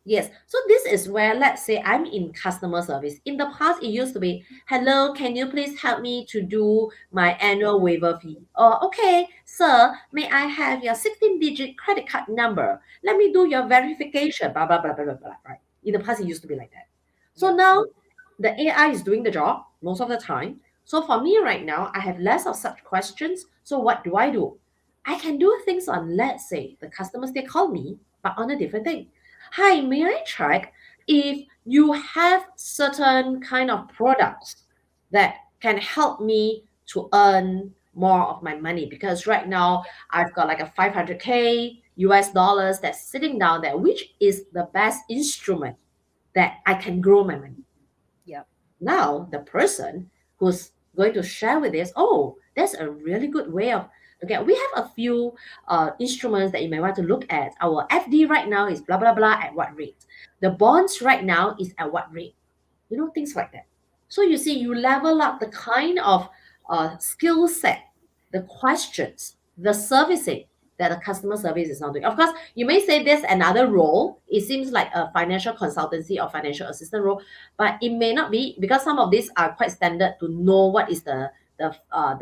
Yes. So this is where, let's say, I'm in customer service. In the past, it used to be, hello, can you please help me to do my annual waiver fee? Or, okay, sir, may I have your 16-digit credit card number? Let me do your verification, blah, blah, blah, blah, blah, blah, right? In the past, it used to be like that. So Yeah, now the AI is doing the job most of the time. So for me right now, I have less of such questions. So what do? I can do things on, let's say, the customers, they call me, but on a different thing. Hi, may I check if you have certain kind of products that can help me to earn more of my money? Because right now I've got like a 500K US dollars that's sitting down there, which is the best instrument that I can grow my money. Yeah. Now the person who's going to share with this, oh, that's a really good way of looking at. We have a few instruments that you may want to look at. Our FD right now is blah blah blah at what rate. The bonds right now is at what rate. Things like that. So you see, you level up the kind of skill set, the questions, the servicing that a customer service is not doing. Of course, you may say there's another role. It seems like a financial consultancy or financial assistant role, but it may not be, because some of these are quite standard to know what is the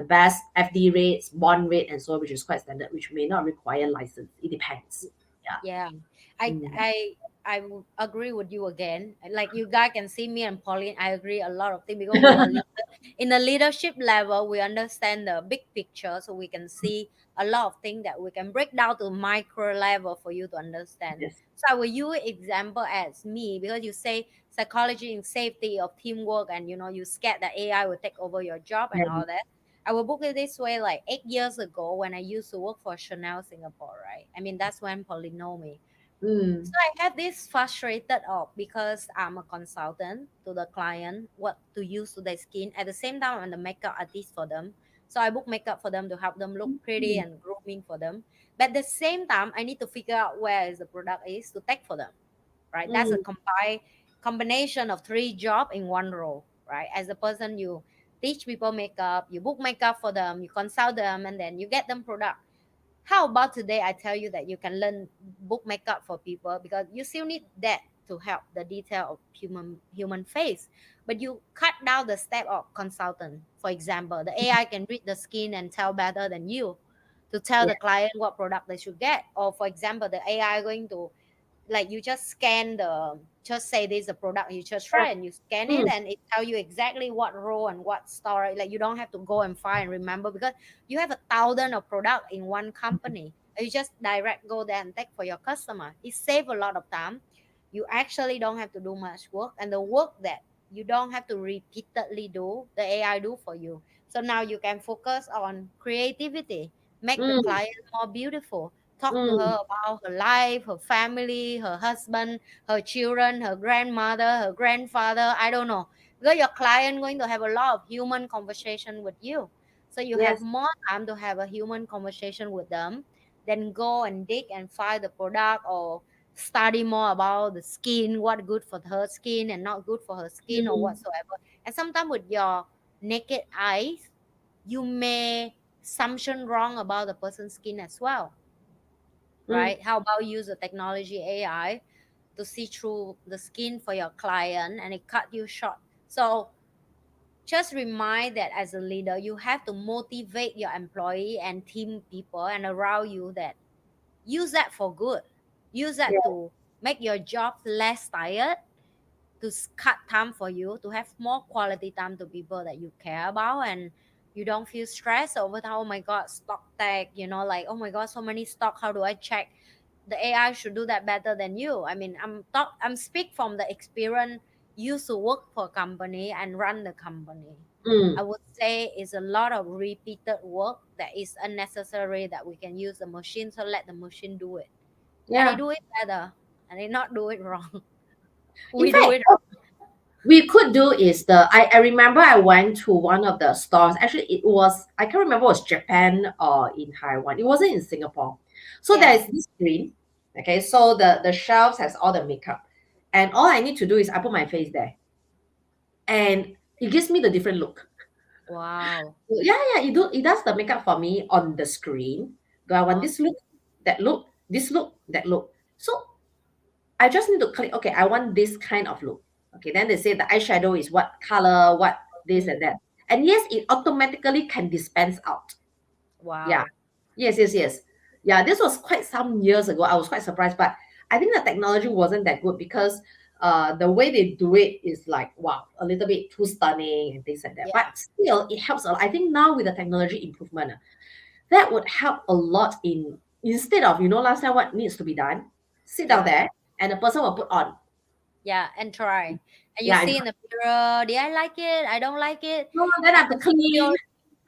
best FD rates, bond rate, and so on, which is quite standard, which may not require license. It depends. Yeah. Yeah, I Mm. I I would agree with you again. Like you guys can see me and Pauline, I agree a lot of things because we are in the leadership level. We understand the big picture, so we can see a lot of things that we can break down to micro level for you to understand. Yes. So I will use example as me because you say psychology and safety of teamwork, and you scared that AI will take over your job and Yeah. all that. I will book it this way like 8 years ago when I used to work for Chanel Singapore, right? I mean, that's when Pauline know me. So Mm. I had this frustrated of because I'm a consultant to the client, what to use to their skin. At the same time, I'm the makeup artist for them. So I book makeup for them to help them look pretty Mm. and grooming for them. But at the same time, I need to figure out where is the product is to take for them, right? That's a Mm. combination of three job in one role, right? As a person, you teach people makeup, you book makeup for them, you consult them, and then you get them product. How about today I tell you that you can learn book makeup for people because you still need that to help the detail of human face, but you cut down the step of consultant. For example, the AI can read the skin and tell better than you to tell Yeah. the client what product they should get. Or for example, the AI going to, like, you just scan the, just say this is a product you just try and you scan it Mm. and it tell you exactly what row and what store. Like, you don't have to go and find and remember because you have a thousand of product in one company. You just direct go there and take for your customer. It save a lot of time. You actually don't have to do much work, and the work that you don't have to repeatedly do, the AI do for you. So now you can focus on creativity, make the Mm. client more beautiful, talk to Mm. her about her life, her family, her husband, her children, her grandmother, her grandfather. I don't know. Because your client going to have a lot of human conversation with you. So you have Yes. more time to have a human conversation with them, then go and dig and find the product or study more about the skin, what good for her skin and not good for her skin or Mm. whatsoever. And sometimes with your naked eyes, you may assumption wrong about the person's skin as well, Mm. right? How about use the technology AI to see through the skin for your client and it cut you short. So just remind that as a leader, you have to motivate your employee and team people and around you that use that for good. Use that Yeah. to make your job less tired, to cut time for you to have more quality time to people that you care about, and you don't feel stressed over oh my god, stock tag, like, oh my god, so many stock, how do I check? The AI should do that better than you. I mean, I'm speak from the experience, used to work for a company and run the company. I Mm. would say it's a lot of repeated work that is unnecessary, that we can use the machine, so let the machine do it, and they Yeah. do it better, and they not do it wrong. In We do fact, it what we could do is I remember I went to one of the stores. Actually, it was, I can't remember it was Japan or in Taiwan. It wasn't in Singapore. So there Yeah. is this screen. Okay, so the shelves has all the makeup. And all I need to do is I put my face there. And it gives me the different look. Wow. Yeah, yeah, it does the makeup for me on the screen. Do I want this Awesome. look, that look, this look, that look? So I just need to click, okay, I want this kind of look. Okay, then they say the eyeshadow is what color, what this Mm. and that. And yes, it automatically can dispense out. Yeah. Wow. Yes, yes, yes. Yeah, this was quite some years ago. I was quite surprised, but I think the technology wasn't that good because the way they do it is like, wow, a little bit too stunning and things like that. But Yeah. still, it helps a lot. I think now with the technology improvement, that would help a lot in, instead of, last time what needs to be done, sit down Yeah. there. and the person will put on. Yeah, and try. And you Yeah, see in the mirror, did I like it? I don't like it. no, then I And have to the studio, clean.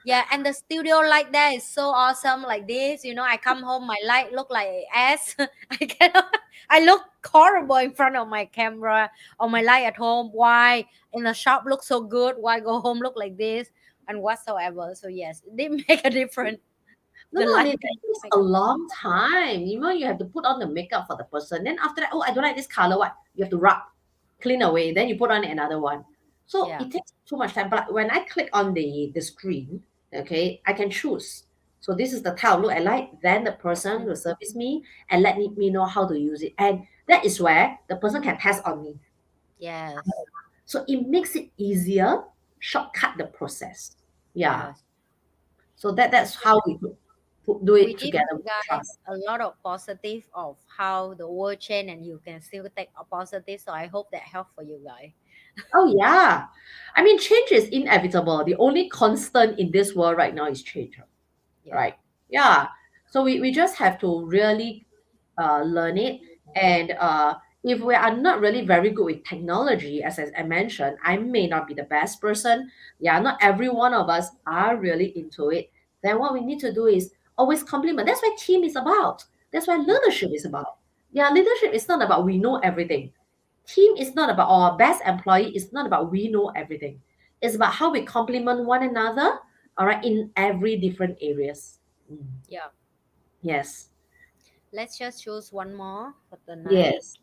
yeah, and the studio like that is so awesome. Like this, I come home, my light look like ass. I cannot. I look horrible in front of my camera or my light at home. Why in the shop look so good? Why go home look like this and whatsoever? So yes, it did make a difference. No, The no, lighting it takes a makeup. long time. You have to put on the makeup for the person. Then after that, oh, I don't like this color. What? You have to rub, clean away. Then you put on another one. So Yeah. it takes too much time. But when I click on the screen, okay, I can choose. So this is the type of look I like. Then the person Mm. will service me and let me know how to use it. And that is where the person can test on me. Yes. So it makes it easier, shortcut the process. Yeah. Yes. So that's how we could do We it did, together with guys, trust. a lot of positive of how the world change, and you can still take a positive. So I hope that helped for you guys. Oh, yeah. I mean, change is inevitable. The only constant in this world right now is change, Yeah. right? Yeah. So we just have to really learn it. And if we are not really very good with technology, as I mentioned, I may not be the best person. Yeah, not every one of us are really into it. Then what we need to do is always compliment. That's what team is about. That's what Yeah. leadership is about. Yeah, leadership is not about we know everything. Team is not about our best employee. It's not about we know everything. It's about how we complement one another, all right, in every different areas. Mm. Yeah. Yes. Let's just choose one more for the night. Yes.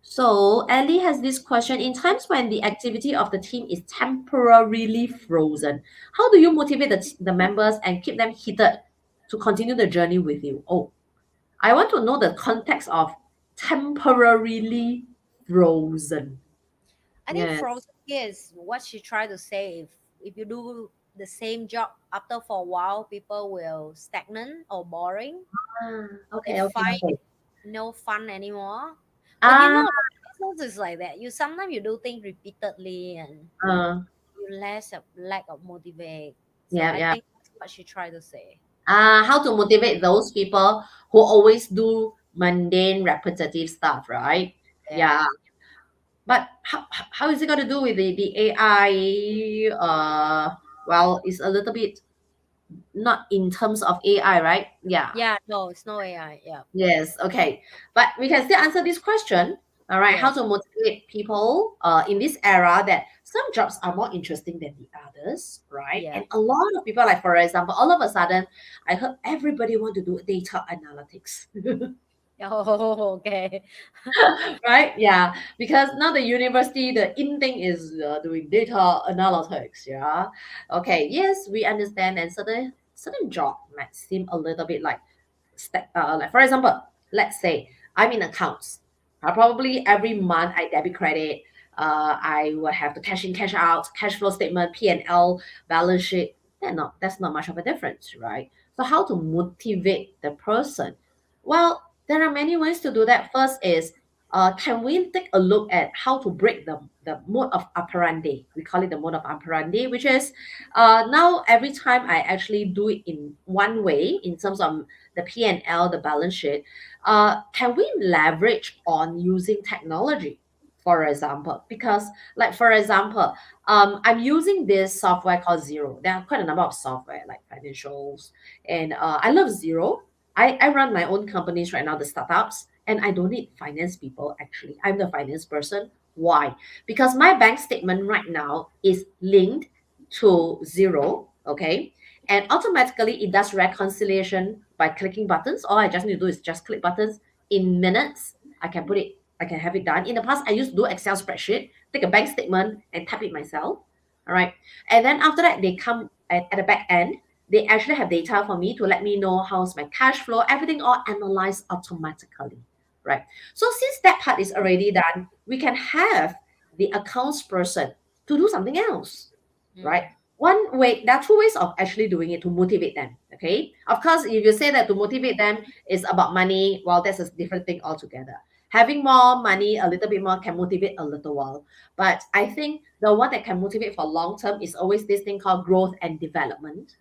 So Ellie has this question. In times when the activity of the team is temporarily frozen, how do you motivate the members and keep them heated to continue the journey with you? Oh, I want to know the context of temporarily frozen. I think Yes. frozen here is what she tried to say. If you do the same job after for a while, people will stagnant or boring. Ah, They okay, okay, find okay. no fun anymore. But Ah, business is like that. You sometimes you do things repeatedly and uh, you less of lack of motivate. So yeah, I yeah. think that's what she tried to say. How to motivate those people who always do mundane, repetitive stuff, right? Yeah. Yeah. But how is it going to do with the AI? Well, it's a little bit not in terms of AI, right? Yeah. Yeah, no, it's no AI. Yeah. Yes. Okay. But we can still answer this question. All right. How Yes. to motivate people in this era that some jobs are more interesting than the others, right? Yeah. And a lot of people, like for example, all of a sudden, I heard everybody want to do data analytics. Oh, okay. Right? Yeah, because now the university, the in thing is doing data analytics. Yeah. Okay. Yes, we understand, and certain job might seem a little bit like for example, let's say I'm in accounts. Probably every month I debit credit. I will have to cash in, cash out, cash flow statement, P&L, balance sheet. That's not much of a difference, right? So how to motivate the person? Well, there are many ways to do that. First is, can we take a look at how to break the mode of operandi? We call it the mode of operandi, which is now every time I actually do it in one way in terms of the P&L, the balance sheet, can we leverage on using technology? For example, because like for example, I'm using this software called Zero. There are quite a number of software like financials, and I love Zero. I run my own companies right now, the startups, and I don't need finance people actually. I'm the finance person. Why? Because my bank statement right now is linked to Zero, okay? And automatically it does reconciliation by clicking buttons. All I just need to do is just click buttons. In minutes I can have it done. In the past I used to do Excel spreadsheet, take a bank statement and type it myself. All right. And then after that they come at the back end, they actually have data for me to let me know how's my cash flow, everything all analyzed automatically, right? So since that part is already done, we can have the accounts person to do something else, right? Mm. One way, there are two ways of actually doing it to motivate them. Okay, of course, if you say that to motivate them is about money, well, that's a different thing altogether. Having more money, a little bit more, can motivate a little while, but I think the one that can motivate for long term is always this thing called growth and development.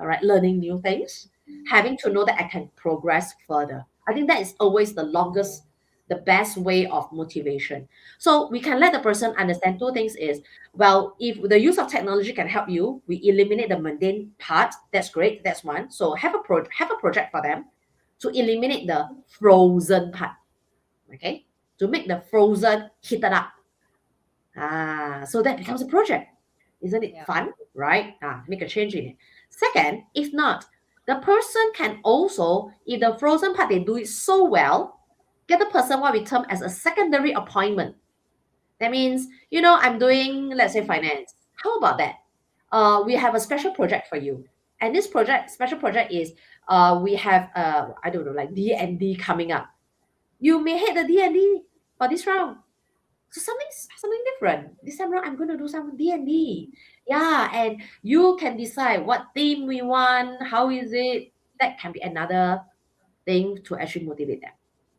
All right, learning new things, having to know that I can progress further. I think that is always the longest the best way of motivation. So we can let the person understand two things is, well, if the use of technology can help you, we eliminate the mundane part. That's great. That's one. So have a project for them to eliminate the frozen part. Okay. To make the frozen heated up. So that becomes a project. Isn't it Yeah. fun? Right? Make a change in it. Second, if not, the person can also, if the frozen part they do it so well, get the person what we term as a secondary appointment. That means, I'm doing, let's say, finance. How about that? We have a special project for you. And this special project is, we have, I don't know, like D&D coming up. You may hate the D&D for this round. So something different. This time around, I'm going to do some D&D. Yeah, and you can decide what theme we want, how is it. That can be another thing to actually motivate them.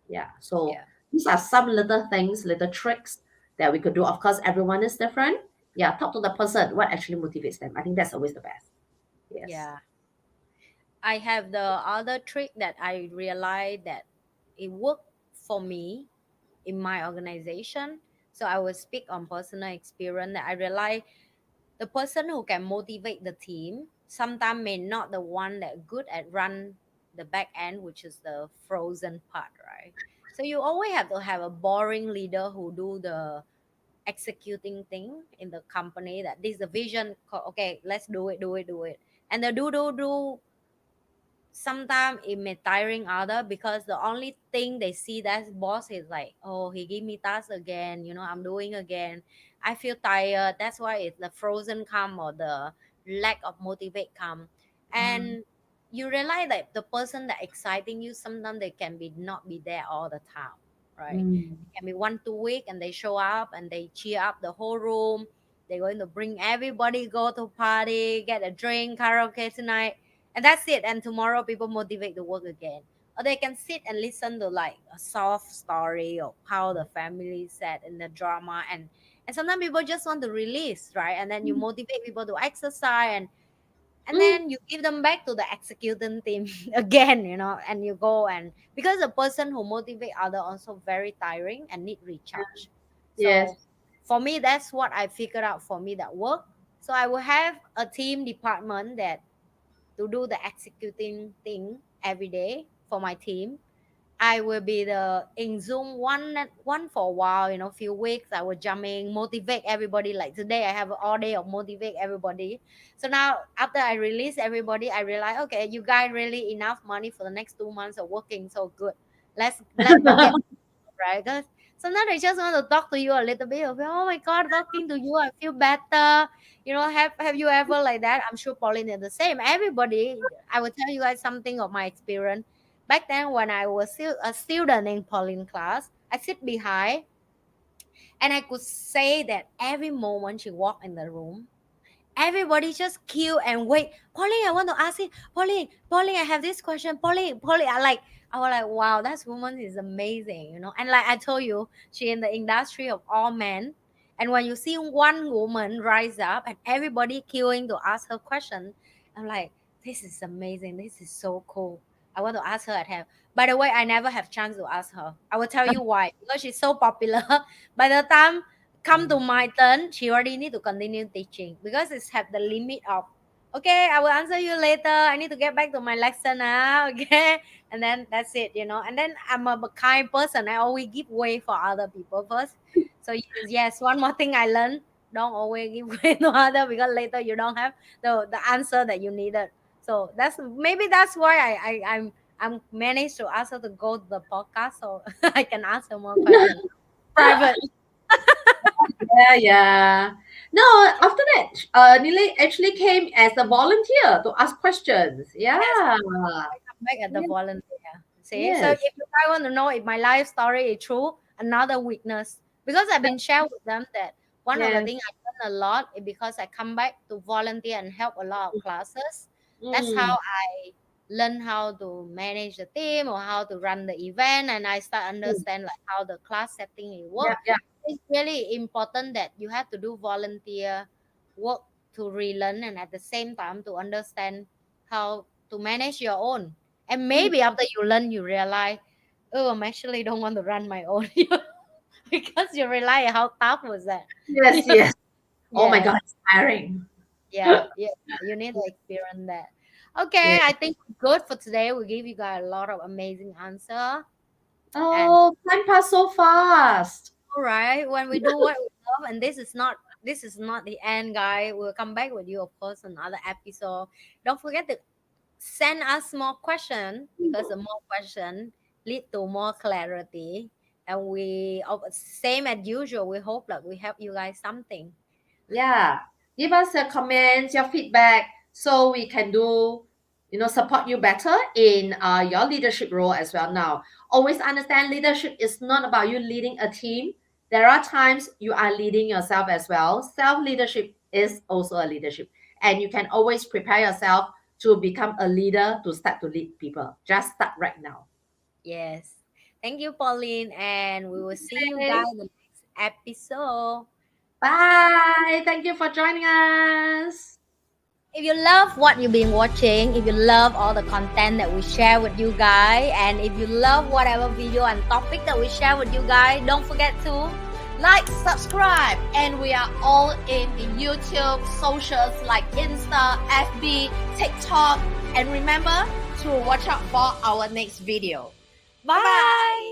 Yeah. So Yeah. these are some little things, little tricks that we could do. Of course, everyone is different. Yeah. Talk to the person, what actually motivates them. I think that's always the best. Yes. Yeah. I have the other trick that I realized that it worked for me in my organization. So I will speak on personal experience that I realized the person who can motivate the team sometimes may not the one that good at run the back end, which is the frozen part, right? So you always have to have a boring leader who do the executing thing in the company, that this is the vision, okay, let's do it, and the do. Sometimes it may tiring other, because the only thing they see that boss is like, oh, he give me task again, I'm doing again. I feel tired. That's why it's the frozen come, or the lack of motivate come. Mm, And you realize that the person that exciting you, sometimes they can be not be there all the time, right? mm, It can be 1 2 week and they show up and they cheer up the whole room. They're going to bring everybody go to party, get a drink, karaoke tonight, and that's it. And tomorrow people motivate to work again, or they can sit and listen to like a soft story of how the family sat in the drama. And sometimes people just want to release, right? And then you mm, motivate people to exercise, and mm, then you give them back to the executing team again, and you go. And because the person who motivate other also very tiring and need recharge. yes. So for me, that's what I figured out for me that work. So I will have a team department that to do the executing thing every day for my team. I will be the in Zoom one for a while, few weeks. I will jump in, motivate everybody. Like today, I have all day of motivate everybody. So now after I release everybody, I realize, okay, you guys really enough money for the next 2 months of working, so good. Let's go get, right? Because sometimes I just want to talk to you a little bit of, oh my god, talking to you, I feel better. Have you ever like that? I'm sure Pauline is the same. Everybody, I will tell you guys something of my experience. Back then, when I was still a student in Pauline class, I sit behind, and I could say that every moment she walked in the room, everybody just queue and wait. Pauline, I want to ask you. Pauline, I have this question. Pauline, I was like, wow, that woman is amazing. And like I told you, she in the industry of all men. And when you see one woman rise up and everybody queuing to ask her question, I'm like, this is amazing. This is so cool. I want to ask her at have. By the way, I never have chance to ask her. I will tell you why. Because she's so popular. By the time come to my turn, she already need to continue teaching, because it's have the limit of, okay, I will answer you later. I need to get back to my lesson now, okay, and then that's it. And then I'm a kind person. I always give way for other people first. So yes, one more thing I learned: don't always give way to other, because later you don't have the answer that you needed. So that's why I'm managed to ask her to go to the podcast, so I can ask her more questions private. Yeah, yeah. No, after that, NhiLe actually came as a volunteer to ask questions. Yeah. Yes, come back at the Yeah. volunteer. See, so if Yes. you guys want to know if my life story is true, another weakness, because I've been shared with them that one of the Yes. things I learned a lot is because I come back to volunteer and help a lot of classes. That's how Mm, I learn how to manage the team or how to run the event, and I start mm. understand like how the class setting it work. Yeah, yeah. It's really important that you have to do volunteer work to relearn, and at the same time to understand how to manage your own. And Mm, maybe after you learn, you realize Oh, I'm actually don't want to run my own because you realize how tough was that. Yes, yes. Oh my Yes. God, it's tiring. Yeah, yeah, you need to experience that. Okay, Yeah. I think we're good for today. We give you guys a lot of amazing answer. And Oh, time passed so fast. all right, when we do what we love, and this is not the end, guy. We'll come back with you, of course, another episode. Don't forget to send us more question because the more question lead to more clarity. And we same as usual. We hope that we help you guys something. Yeah. Give us a comment, your feedback, so we can do, support you better in your leadership role as well. Now, always understand leadership is not about you leading a team. There are times you are leading yourself as well. Self leadership is also a leadership. And you can always prepare yourself to become a leader to start to lead people. Just start right now. Yes. Thank you, Pauline, and we will see you guys Okay. in the next episode. Bye. Thank you for joining us. If you love what you've been watching, if you love all the content that we share with you guys, and if you love whatever video and topic that we share with you guys, don't forget to Like, subscribe, and we are all in YouTube, socials like Insta, FB, TikTok, and remember to watch out for our next video. Bye. bye.